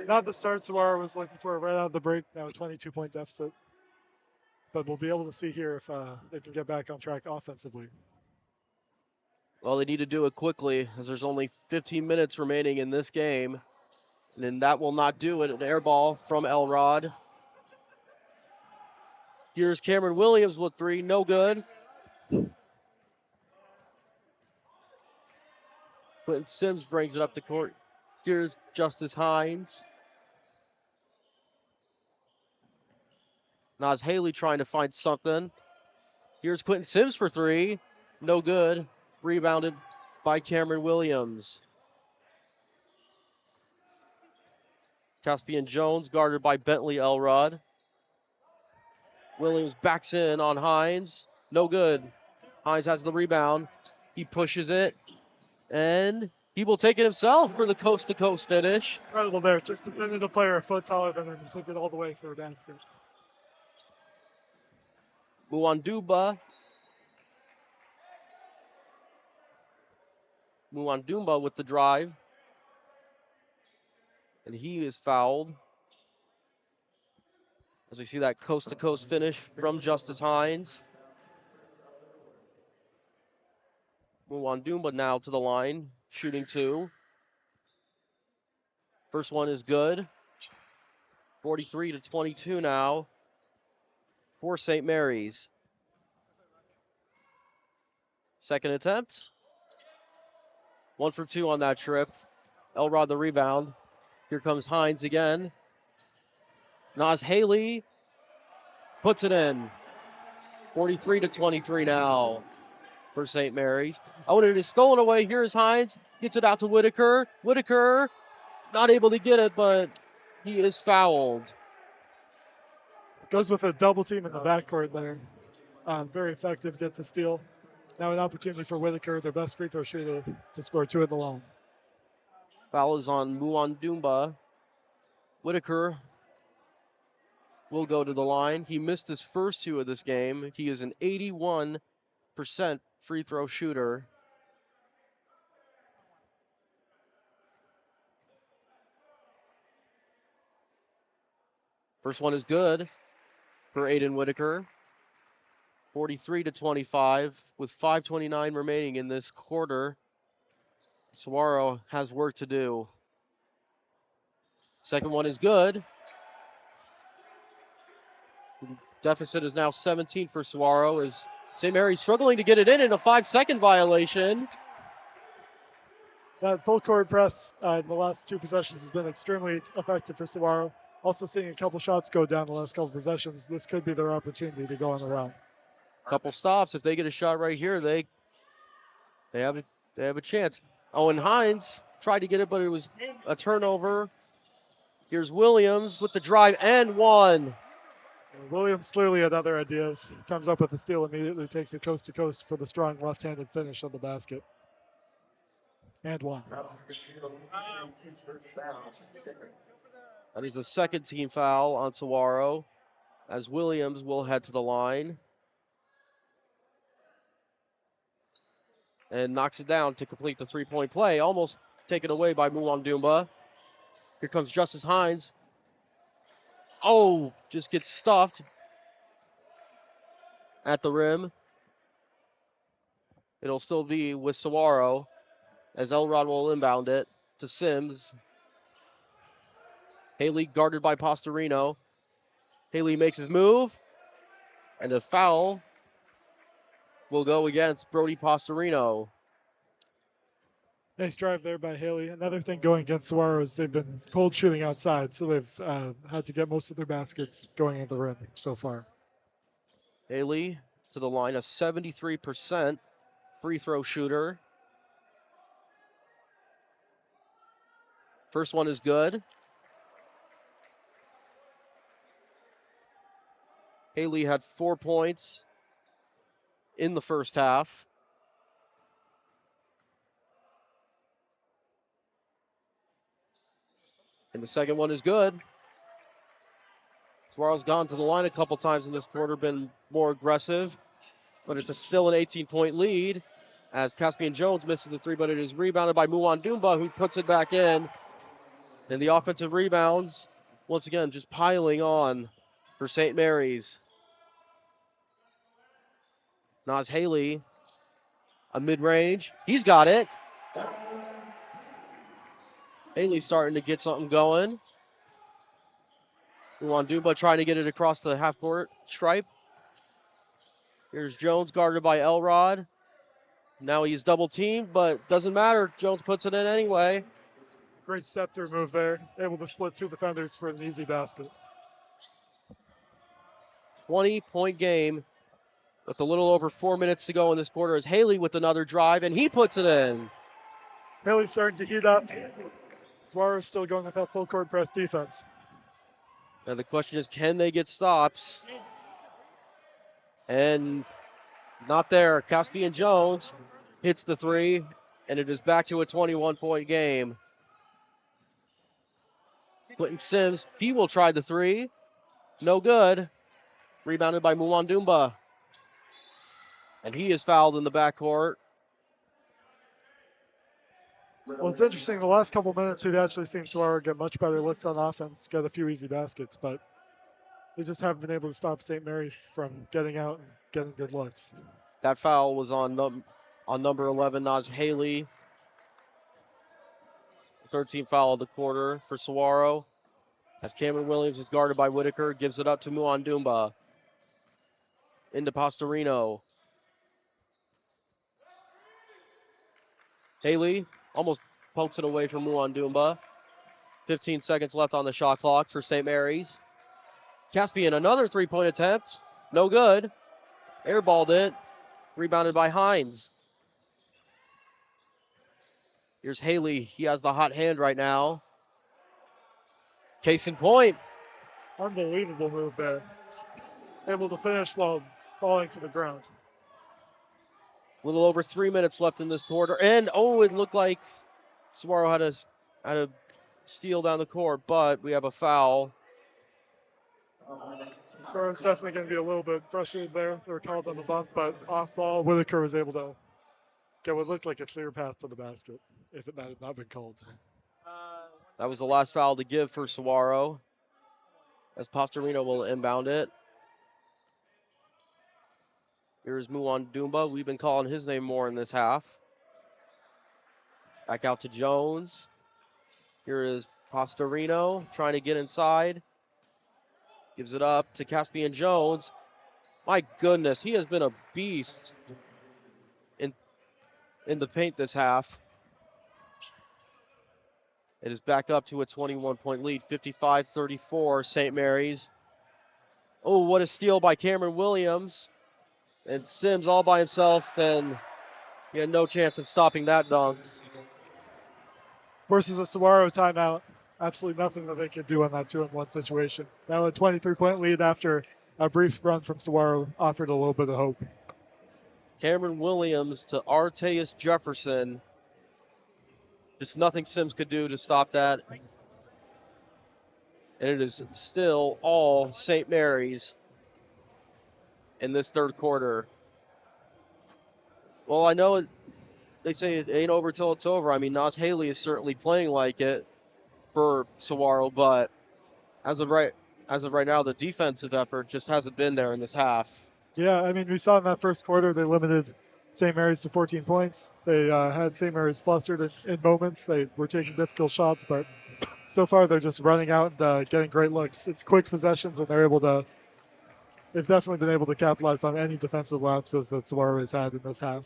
Not the start Saguaro was looking for right out of the break. Now a 22-point deficit. But we'll be able to see here if they can get back on track offensively. Well, they need to do it quickly as there's only 15 minutes remaining in this game. And then that will not do it. An air ball from Elrod. Here's Cameron Williams with 3. No good. Quentin Sims brings it up the court. Here's Justice Hines. Naz Haley trying to find something. Here's Quentin Sims for 3. No good. Rebounded by Cameron Williams. Caspian Jones guarded by Bentley Elrod. Williams backs in on Hines. No good. Hines has the rebound. He pushes it. And he will take it himself for the coast-to-coast finish. Incredible there. Just defended a player a foot taller than him and took it all the way for a basket. Muandumba with the drive. And he is fouled. As we see that coast-to-coast finish from Justice Hines. Muandumba now to the line, shooting 2. First one is good. 43-22 now for St. Mary's. Second attempt. 1 for 2 on that trip. Elrod the rebound. Here comes Hines again. Nas Haley puts it in. 43-23 now for St. Mary's. Oh, and it is stolen away. Here's Hines. Gets it out to Whitaker. Whitaker not able to get it, but he is fouled. Goes with a double team in the backcourt there. Very effective, gets a steal. Now an opportunity for Whitaker, their best free throw shooter, to score 2 at the line. Foul is on Muandumba. Whitaker will go to the line. He missed his first 2 of this game. He is an 81% free throw shooter. First one is good for Aiden Whitaker. 43-25 with 5:29 remaining in this quarter. Saguaro has work to do. Second one is good. Deficit is now 17 for Saguaro as St. Mary's struggling to get it in a 5-second violation. That full court press in the last 2 possessions has been extremely effective for Saguaro. Also seeing a couple shots go down the last couple possessions. This could be their opportunity to go on the run. Couple stops. If they get a shot right here, they have a chance. Owen Hines tried to get it, but it was a turnover. Here's Williams with the drive and 1. Williams clearly had other ideas. Comes up with a steal immediately, takes it coast to coast for the strong left-handed finish on the basket. And 1. That is the second team foul on Saguaro as Williams will head to the line. And knocks it down to complete the 3-point play. Almost taken away by Muandumba. Here comes Justice Hines. Oh, just gets stuffed at the rim. It'll still be with Saguaro as Elrod will inbound it to Sims. Haley guarded by Pastorino. Haley makes his move. And a foul will go against Brody Pastorino. Nice drive there by Haley. Another thing going against Saguaro is they've been cold shooting outside, so they've had to get most of their baskets going at the rim so far. Haley to the line, a 73% free throw shooter. First one is good. Haley had 4 points in the first half. And the second one is good. Saguaro's gone to the line a couple times in this quarter, been more aggressive. But it's still an 18-point lead as Caspian Jones misses the 3, but it is rebounded by Muandumba, who puts it back in. And the offensive rebounds, once again, just piling on for St. Mary's. Nas Haley, a mid-range. He's got it. Haley's starting to get something going. Muandumba trying to get it across the half-court stripe. Here's Jones guarded by Elrod. Now he's double-teamed, but doesn't matter. Jones puts it in anyway. Great step-through move there. Able to split 2 defenders for an easy basket. 20-point game with a little over 4 minutes to go in this quarter as Haley with another drive, and he puts it in. Haley's starting to heat up. Saguaro's still going with that full court press defense. And the question is, can they get stops? And not there. Caspian Jones hits the 3, And it is back to a 21-point game. Quentin Sims, he will try the three. No good. Rebounded by Muwandumba. And he is fouled in the backcourt. Well, it's interesting. The last couple minutes, we've actually seen Saguaro get much better looks on offense, get a few easy baskets, but they just haven't been able to stop St. Mary's from getting out and getting good looks. That foul was on number 11, Naz Haley. 13th foul of the quarter for Saguaro. As Cameron Williams is guarded by Whitaker, gives it up to Muwandumba. Into Pastorino. Haley almost pokes it away from Muwandumba. 15 seconds left on the shot clock for St. Mary's. Caspian, another three-point attempt. No good. Airballed it. Rebounded by Hines. Here's Haley. He has the hot hand right now. Case in point. Unbelievable move there. Able to finish while falling to the ground. A little over 3 minutes left in this quarter. And, it looked like Saguaro had a steal down the court, but we have a foul. Saguaro's definitely going to be a little bit frustrated there. They were called on the bump, but off ball, Whitaker was able to get what looked like a clear path to the basket if it had not been called. That was the last foul to give for Saguaro, as Pastorino will inbound it. Here's Muwandumba. We've been calling his name more in this half. Back out to Jones. Here is Pastorino trying to get inside. Gives it up to Caspian Jones. My goodness, he has been a beast in the paint this half. It is back up to a 21-point lead, 55-34, St. Mary's. Oh, what a steal by Cameron Williams. And Sims all by himself, and he had no chance of stopping that dunk. Versus a Saguaro timeout. Absolutely nothing that they could do on that 2-on-1 situation. Now a 23-point lead after a brief run from Saguaro offered a little bit of hope. Cameron Williams to Arteus Jefferson. Just nothing Sims could do to stop that. And it is still all St. Mary's in this third quarter. Well, I know they say it ain't over till it's over. I mean, Naz Haley is certainly playing like it for Saguaro, but as of right now, the defensive effort just hasn't been there in this half. Yeah, I mean, we saw in that first quarter they limited St. Mary's to 14 points. They had St. Mary's flustered in moments. They were taking difficult shots, but so far they're just running out and getting great looks. It's quick possessions, and they've definitely been able to capitalize on any defensive lapses that Saguaro has had in this half.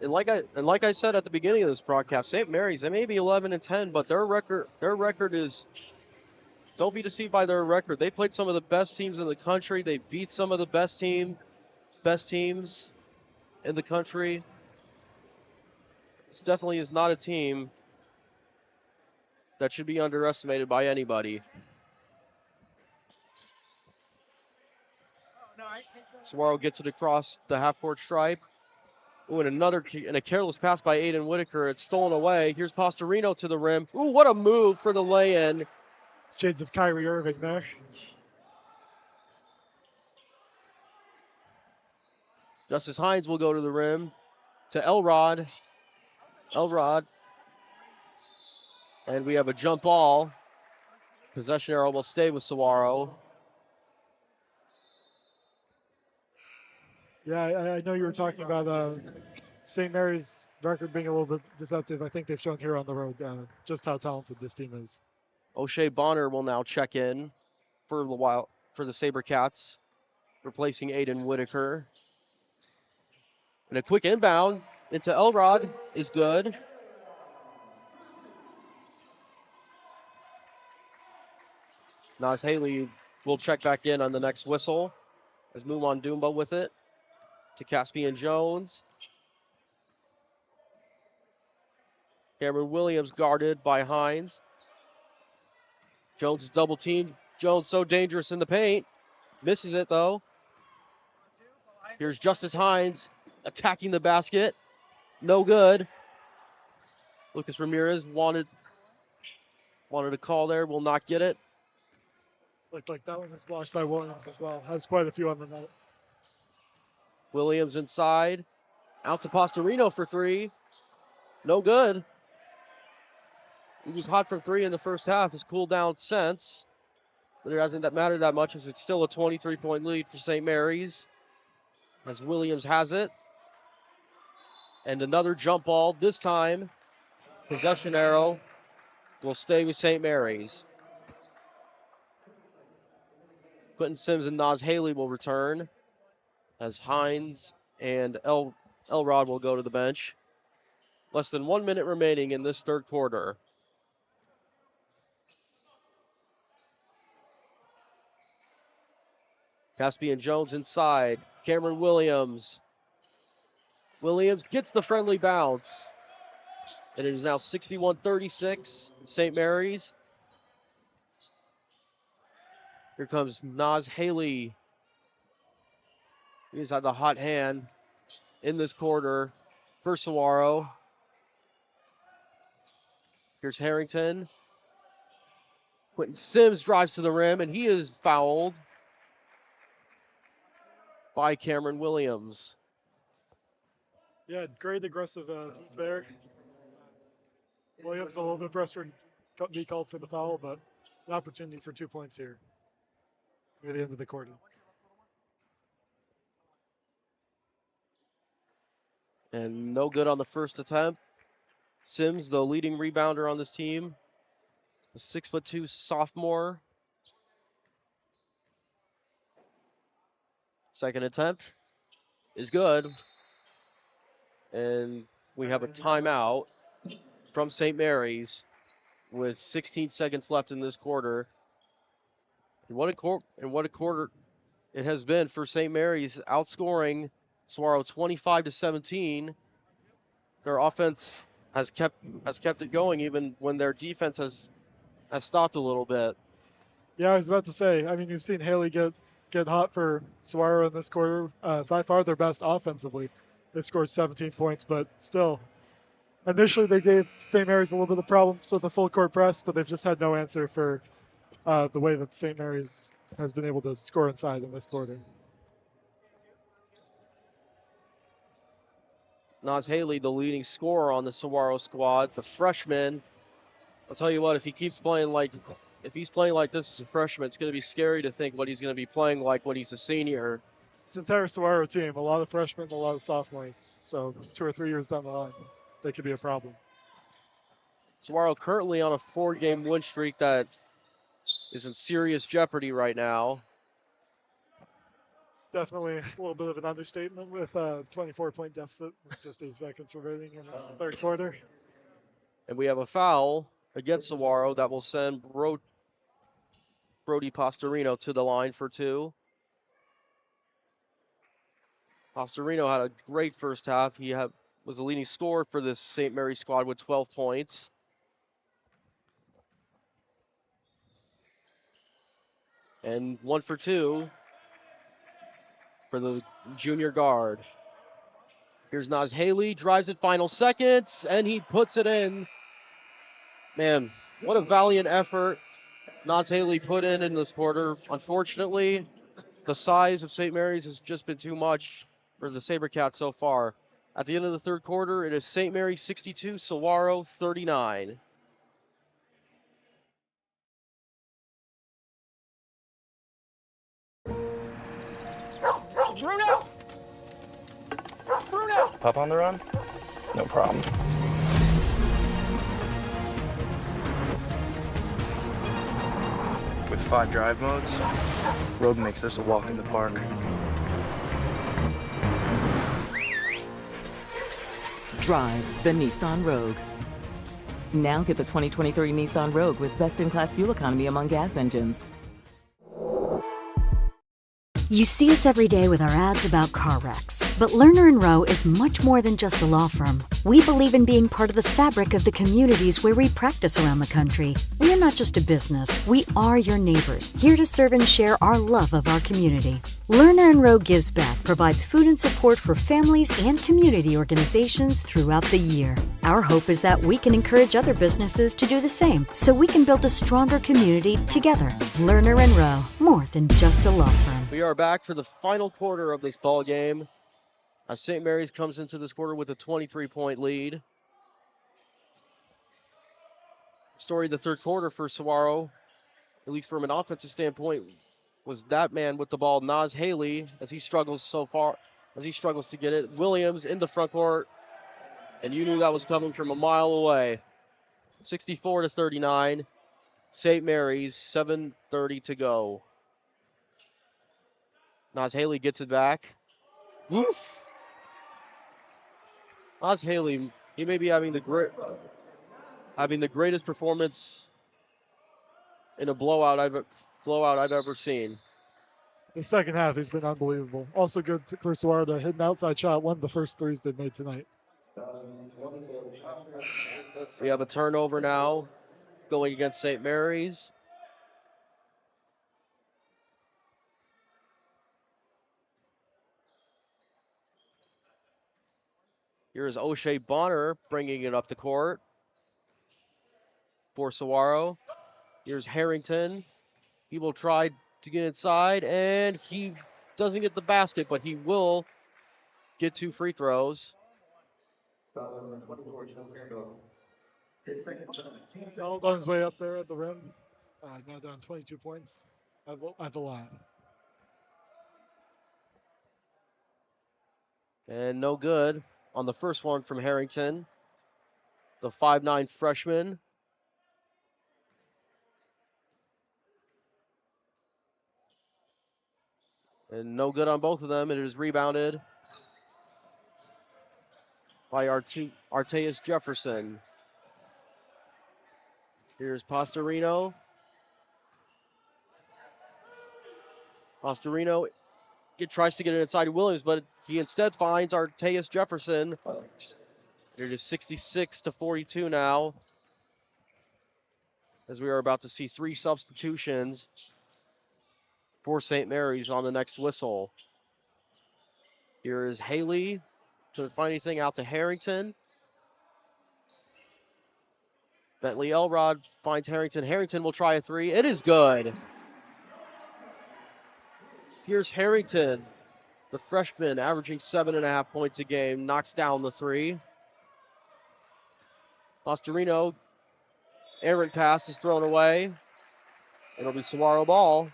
And like I said at the beginning of this broadcast, St. Mary's, they may be 11-10, but their record is, don't be deceived by their record. They played some of the best teams in the country. They beat some of the best teams in the country. This definitely is not a team that should be underestimated by anybody. Saguaro gets it across the half-court stripe. Ooh, and a careless pass by Aiden Whitaker. It's stolen away. Here's Pastorino to the rim. Ooh, what a move for the lay-in. Shades of Kyrie Irving there. Justice Hines will go to the rim to Elrod. And we have a jump ball. Possession arrow will stay with Saguaro. Yeah, I know you were talking about St. Mary's record being a little bit deceptive. I think they've shown here on the road just how talented this team is. O'Shea Bonner will now check in for the SaberCats, replacing Aiden Whitaker. And a quick inbound into Elrod is good. Naz Haley will check back in on the next whistle as Muwandumba with it to Caspian Jones. Cameron Williams guarded by Hines. Jones is double teamed. Jones so dangerous in the paint. Misses it though. Here's Justice Hines attacking the basket. No good. Lucas Ramirez wanted a call there, will not get it. Looked like that one was blocked by Williams as well. Has quite a few on the net. Williams inside. Out to Pastorino for three. No good. He was hot from three in the first half. Has cooled down since. But it hasn't mattered that much as it's still a 23-point lead for St. Mary's. As Williams has it. And another jump ball. This time, possession arrow will stay with St. Mary's. Quentin Sims and Nas Haley will return. As Hines and Elrod will go to the bench. Less than 1 minute remaining in this third quarter. Caspian Jones inside. Cameron Williams. Williams gets the friendly bounce. And it is now 61-36, St. Mary's. Here comes Nas Haley. He's had the hot hand in this quarter for Saguaro. Here's Harrington. Quentin Sims drives to the rim, and he is fouled by Cameron Williams. Yeah, great aggressive there. Williams a little bit frustrated to be called for the foul, but an opportunity for 2 points here near the end of the quarter. And no good on the first attempt. Sims, the leading rebounder on this team. A 6'2" sophomore. Second attempt is good. And we have a timeout from St. Mary's with 16 seconds left in this quarter. And what a quarter it has been for St. Mary's, outscoring Saguaro 25-17. Their offense has kept it going even when their defense has stopped a little bit. Yeah, I was about to say, I mean, you've seen Haley get hot for Saguaro in this quarter. By far their best offensively. They scored 17 points, but still. Initially, they gave St. Mary's a little bit of problems with the full court press, but they've just had no answer for the way that St. Mary's has been able to score inside in this quarter. Nas Haley, the leading scorer on the Saguaro squad, the freshman. I'll tell you what, if he's playing like this as a freshman, it's going to be scary to think what he's going to be playing like when he's a senior. This entire Saguaro team, a lot of freshmen, a lot of sophomores. So 2 or 3 years down the line, they could be a problem. Saguaro currently on a 4-game win streak that is in serious jeopardy right now. Definitely a little bit of an understatement with a 24-point deficit with just 8 seconds remaining in the third quarter. And we have a foul against Saguaro that will send Brody Pastorino to the line for 2. Pastorino had a great first half. He was the leading scorer for this St. Mary's squad with 12 points. And 1 for 2 for the junior guard. Here's Nas Haley, drives it final seconds, and he puts it in. Man, what a valiant effort Nas Haley put in this quarter. Unfortunately, the size of St. Mary's has just been too much for the SaberCats so far. At the end of the third quarter, it is St. Mary's 62, Saguaro 39. Bruno! Bruno! Pup on the run? No problem. With 5 drive modes, Rogue makes this a walk in the park. Drive the Nissan Rogue. Now get the 2023 Nissan Rogue with best-in-class fuel economy among gas engines. You see us every day with our ads about car wrecks. But Lerner & Rowe is much more than just a law firm. We believe in being part of the fabric of the communities where we practice around the country. We are not just a business. We are your neighbors, here to serve and share our love of our community. Lerner & Rowe Gives Back provides food and support for families and community organizations throughout the year. Our hope is that we can encourage other businesses to do the same, so we can build a stronger community together. Lerner & Rowe, more than just a law firm. We are back for the final quarter of this ball game as St. Mary's comes into this quarter with a 23-point lead. Story of the third quarter for Saguaro, at least from an offensive standpoint, was that man with the ball, Nas Haley, as he struggles to get it. Williams in the front court, and you knew that was coming from a mile away. 64-39, St. Mary's, 7:30 to go. Nas Haley gets it back. Woof. Nas Haley, he may be having the greatest performance in a blowout I've ever seen. The second half, he's been unbelievable. Also good for Saguaro to hit an outside shot, one of the first threes they've made tonight. We have a turnover now going against St. Mary's. Here is O'Shea Bonner bringing it up the court for Saguaro. Here's Harrington. He will try to get inside, and he doesn't get the basket, but he will get 2 free throws. Held on his way up there at the rim. Now down 22 points at the line. And no good on the first one from Harrington, the 5'9" freshman. And no good on both of them. It is rebounded by Arteus Jefferson. Here's Pastorino. Pastorino tries to get it inside Williams, but he instead finds Arteus Jefferson. It is 66-42 now, as we are about to see 3 substitutions for St. Mary's on the next whistle. Here is Haley. Couldn't find anything out to Harrington. Bentley Elrod finds Harrington. Harrington will try a 3. It is good. Here's Harrington, the freshman, averaging 7.5 points a game, knocks down the 3. Pastorino, errant pass is thrown away. It'll be Saguaro ball.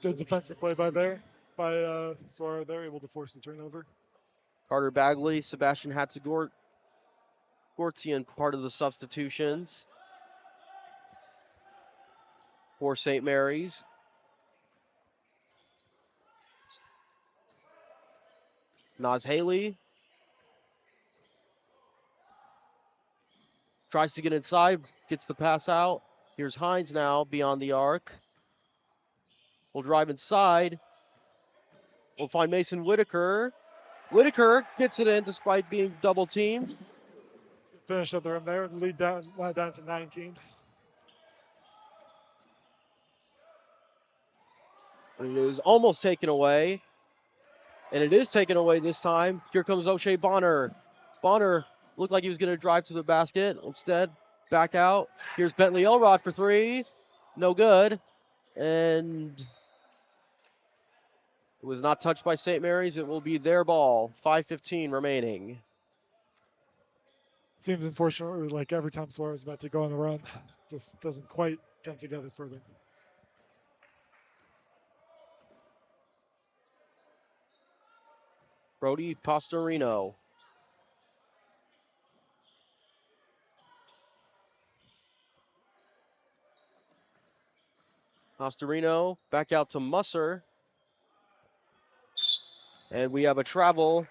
Good defensive play by Saguaro there, able to force the turnover. Carter Bagley, Sebastian Hatzegortian, part of the substitutions for St. Mary's. Nas Haley tries to get inside, gets the pass out. Here's Hines now beyond the arc. Will drive inside. We'll find Mason Whitaker. Whitaker gets it in despite being double teamed. Finish at the rim there. Lead down to 19. It is almost taken away. And it is taken away this time. Here comes O'Shea Bonner. Bonner looked like he was going to drive to the basket. Instead, back out. Here's Bentley Elrod for 3. No good. And it was not touched by St. Mary's. It will be their ball. 5:15 remaining. Seems unfortunate, like every time Saguaro is about to go on a run, just doesn't quite come together further. Brody Pastorino. Pastorino back out to Musser. And we have a travel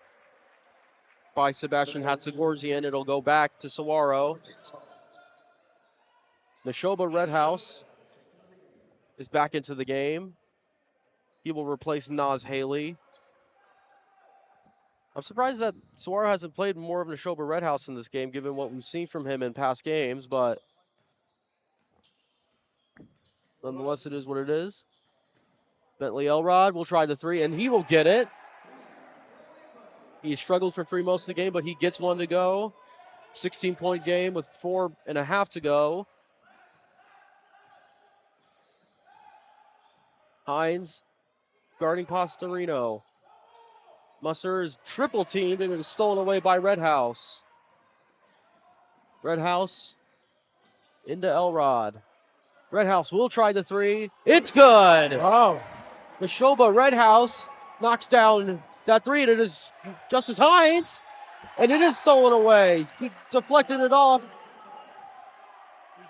by Sebastian Hatzegortian. It'll go back to Saguaro. Neshoba Redhouse is back into the game. He will replace Nas Haley. I'm surprised that Saguaro hasn't played more of Neshoba Redhouse in this game, given what we've seen from him in past games, but nonetheless, it is what it is. Bentley Elrod will try the three, and he will get it. He struggled for three most of the game, but he gets one to go. 16-point game with 4.5 to go. Hines guarding Pastorino. Musser is triple teamed and it is stolen away by Redhouse. Redhouse into Elrod. Redhouse will try the three. It's good. Wow. Neshoba Redhouse knocks down that three, and it is Justice Hines, and it is stolen away. He deflected it off.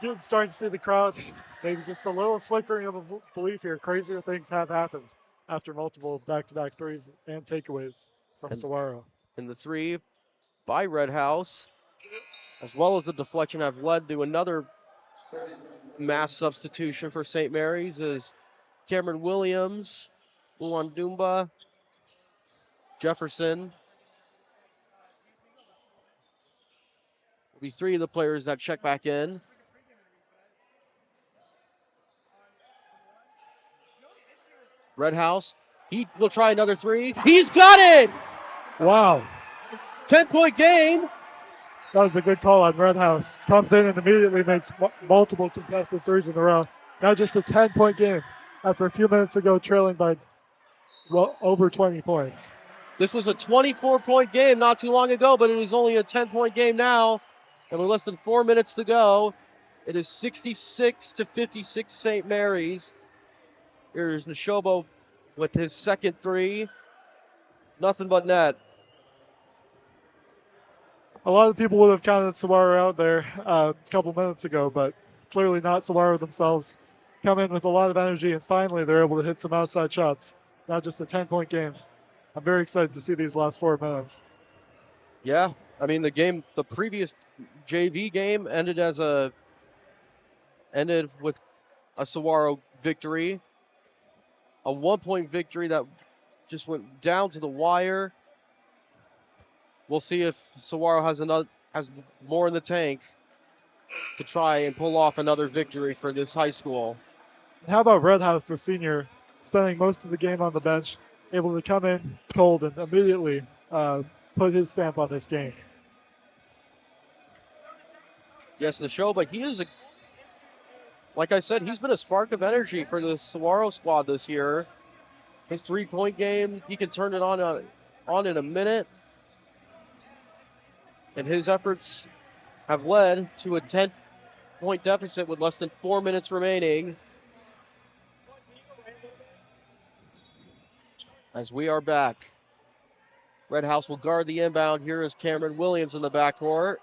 You're starting to see the crowd. Maybe just a little flickering of a belief here. Crazier things have happened after multiple back-to-back threes and takeaways from Saguaro. And the three by Redhouse, as well as the deflection, have led to another mass substitution for St. Mary's as Cameron Williams, Luan Dumba, Jefferson will be three of the players that check back in. Redhouse, he will try another three. He's got it! Wow. 10-point game. That was a good call on Redhouse. Comes in and immediately makes multiple contested threes in a row. Now just a 10-point game after a few minutes ago trailing by over 20 points. This was a 24-point game not too long ago, but it is only a 10-point game now. And with less than 4 minutes to go, it is 66-56 St. Mary's. Here's Neshoba with his second three. Nothing but net. A lot of people would have counted Saguaro out there a couple minutes ago, but clearly not. Saguaro themselves come in with a lot of energy, and finally they're able to hit some outside shots. Not just a 10-point game. I'm very excited to see these last 4 minutes. Yeah, I mean the previous JV game ended with a Saguaro victory, a 1-point victory that just went down to the wire. We'll see if Saguaro has more in the tank to try and pull off another victory for this high school. How about Redhouse, the senior, spending most of the game on the bench, able to come in cold and immediately put his stamp on this game. Yes, Neshoba, he is like I said, he's been a spark of energy for the Saguaro squad this year. His 3-point game, he can turn it on in a minute. And his efforts have led to a 10-point deficit with less than 4 minutes remaining. As we are back. Redhouse will guard the inbound. Here is Cameron Williams in the backcourt.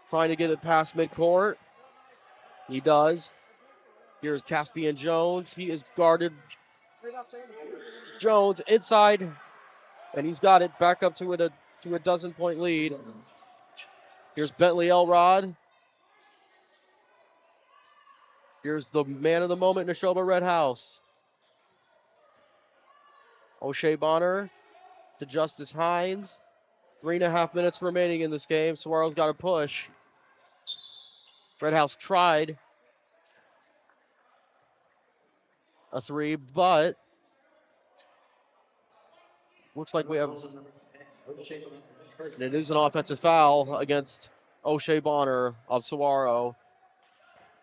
Trying to get it past midcourt. He does. Here's Caspian Jones. He is guarded. Jones inside. And he's got it back up to a dozen-point lead. Here's Bentley Elrod. Here's the man of the moment, Neshoba Redhouse. O'Shea Bonner to Justice Hines. 3.5 minutes remaining in this game. Saguaro's got to push. Redhouse tried a three, but looks like we have. And it is an offensive foul against O'Shea Bonner of Saguaro.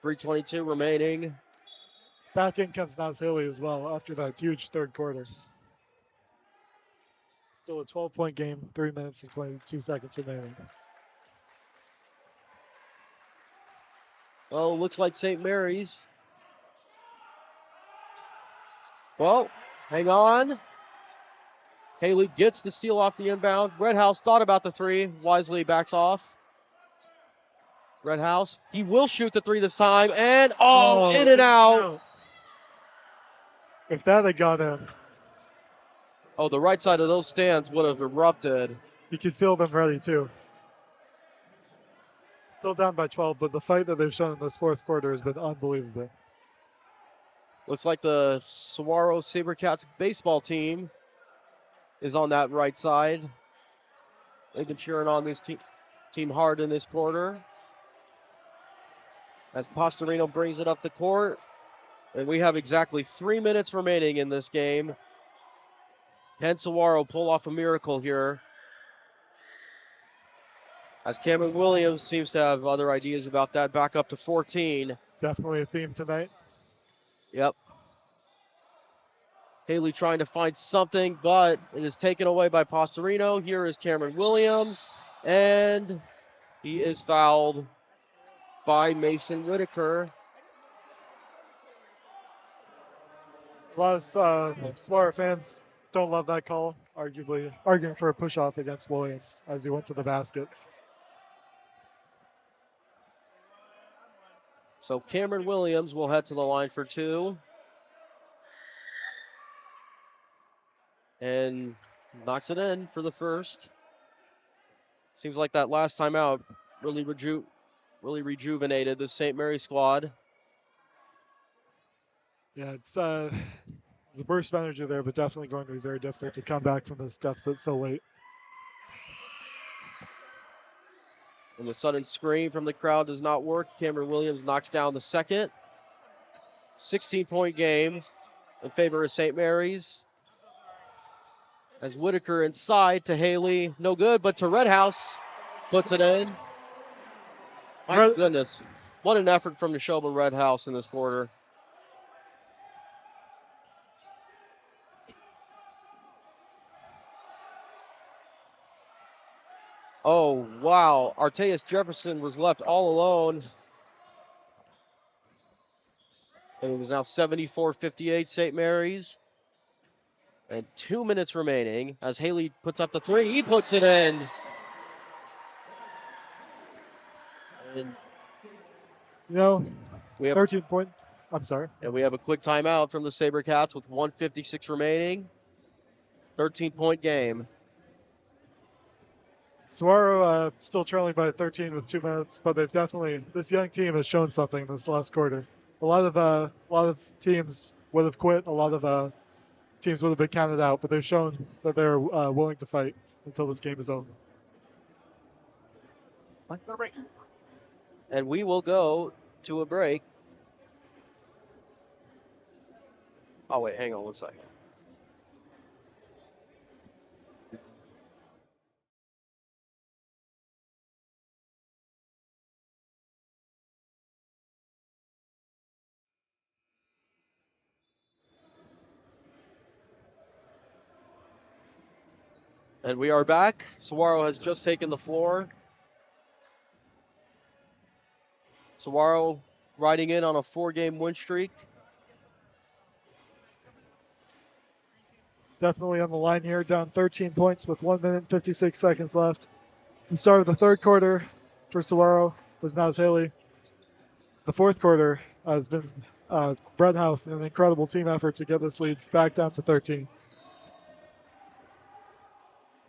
3:22 remaining. Back in comes Nas Haley as well after that huge third quarter. Still a 12-point game, 3 minutes and 22 seconds remaining. Well, it looks like St. Mary's. Well, hang on. Haley gets the steal off the inbound. Redhouse thought about the three. Wisely backs off. Redhouse, he will shoot the three this time. And, in and out. If that had gone in. Oh, the right side of those stands would have erupted. You could feel them ready, too. Still down by 12, but the fight that they've shown in this fourth quarter has been unbelievable. Looks like the Saguaro SaberCats baseball team is on that right side. They've been cheering on this team hard in this quarter. As Pastorino brings it up the court. And we have exactly 3 minutes remaining in this game. Can Saguaro pull off a miracle here? As Cameron Williams seems to have other ideas about that. Back up to 14. Definitely a theme tonight. Yep. Haley trying to find something, but it is taken away by Pastorino. Here is Cameron Williams, and he is fouled by Mason Whitaker. A lot of Saguaro fans don't love that call, arguably arguing for a push-off against Williams as he went to the basket. So Cameron Williams will head to the line for two. And knocks it in for the first. Seems like that last time out really rejuvenated the St. Mary squad. Yeah, it's a burst of energy there, but definitely going to be very difficult to come back from this deficit so late. And the sudden scream from the crowd does not work. Cameron Williams knocks down the second. 16-point game in favor of St. Mary's. As Whitaker inside to Haley. No good, but to Redhouse. Puts it in. My goodness. What an effort from Neshoba Redhouse in this quarter. Oh, wow. Arteus Jefferson was left all alone. And it was now 74-58 St. Mary's. And 2 minutes remaining as Haley puts up the three. He puts it in. And we have 13 point. I'm sorry. And we have a quick timeout from the SaberCats with 1:56 remaining. 13-point game. Saguaro still trailing by 13 with 2 minutes, but this young team has shown something this last quarter. A lot of teams would have quit. A lot of teams would have been counted out, but they've shown that they're willing to fight until this game is over. And we will go to a break. Oh, wait, hang on one second. And we are back. Saguaro has just taken the floor. Saguaro riding in on a 4-game win streak. Definitely on the line here, down 13 points with 1 minute and 56 seconds left. The start of the third quarter for Saguaro was Naz Haley. The fourth quarter has been Brett House, an incredible team effort to get this lead back down to 13.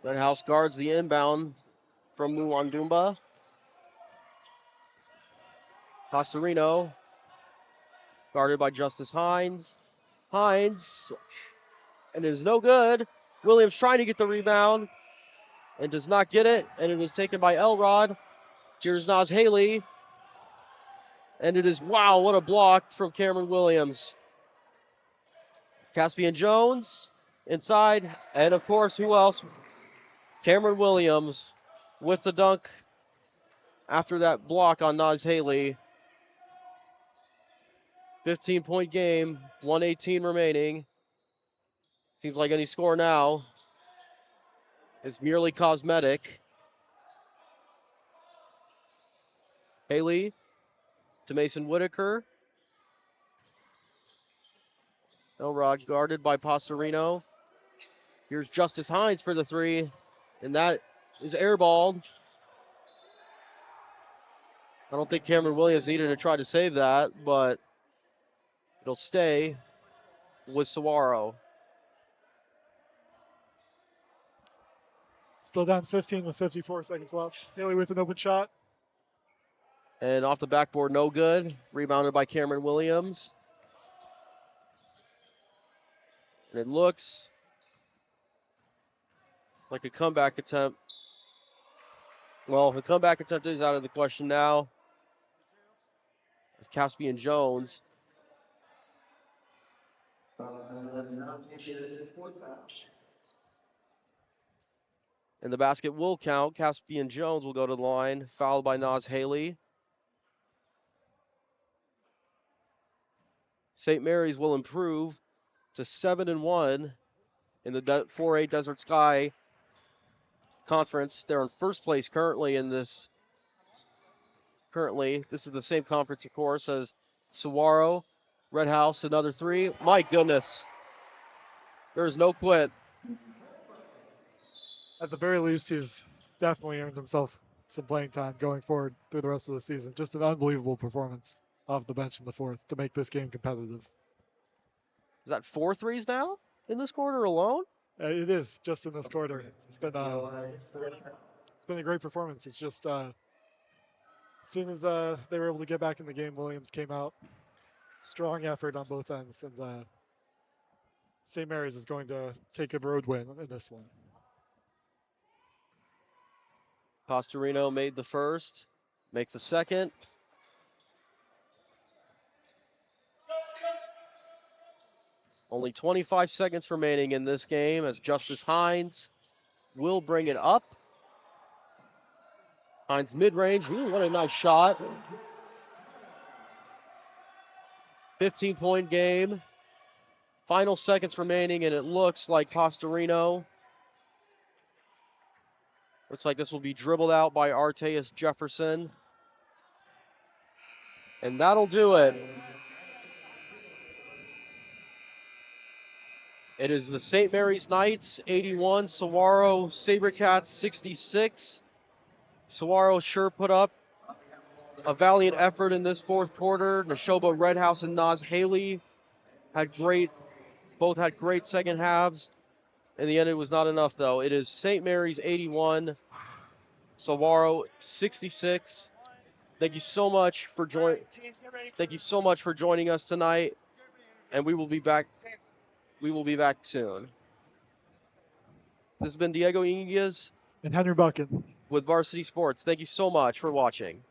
House guards the inbound from Muwandumba. Pastorino guarded by Justice Hines. Hines, and it is no good. Williams trying to get the rebound and does not get it, and it is taken by Elrod. Here's Naz Haley, and it is, wow, what a block from Cameron Williams. Caspian Jones inside, and of course, who else? Cameron Williams with the dunk after that block on Naz Haley. 15-point game, 1:18 remaining. Seems like any score now is merely cosmetic. Haley to Mason Whitaker. Elrod guarded by Pastorino. Here's Justice Hines for the three, and that is airballed. I don't think Cameron Williams needed to try to save that, but it'll stay with Saguaro. Still down 15 with 54 seconds left. Haley with an open shot. And off the backboard, no good. Rebounded by Cameron Williams. And it looks like a comeback attempt. Well, the comeback attempt is out of the question now. It's Caspian Jones. And the basket will count. Caspian Jones will go to the line, fouled by Naz Haley. St. Mary's will improve to 7-1 in the 4A Desert Sky Conference. They're in first place currently in this. This is the same conference, of course, as Saguaro. Red House, another three. My goodness. There is no quit. At the very least, he's definitely earned himself some playing time going forward through the rest of the season. Just an unbelievable performance off the bench in the fourth to make this game competitive. Is that 4 threes now in this quarter alone? It is just in this quarter. It's been a great performance. It's just as soon as they were able to get back in the game, Williams came out. Strong effort on both ends, and St. Mary's is going to take a road win in this one. Pastorino made the first, makes the second. Only 25 seconds remaining in this game as Justice Hines will bring it up. Hines mid-range. Ooh, what a nice shot. 15-point game. Final seconds remaining, and it looks like Pastorino. Looks like this will be dribbled out by Arteus Jefferson. And that'll do it. It is the St. Mary's Knights 81, Saguaro Sabercats 66. Saguaro sure put up a valiant effort in this fourth quarter. Neshoba Redhouse and Naz Haley both had great second halves. In the end, it was not enough, though. It is St. Mary's 81, Saguaro 66. Thank you so much for joining us tonight, and we will be back. We will be back soon. This has been Diego Inguez and Henry Buchan with Varsity Sports. Thank you so much for watching.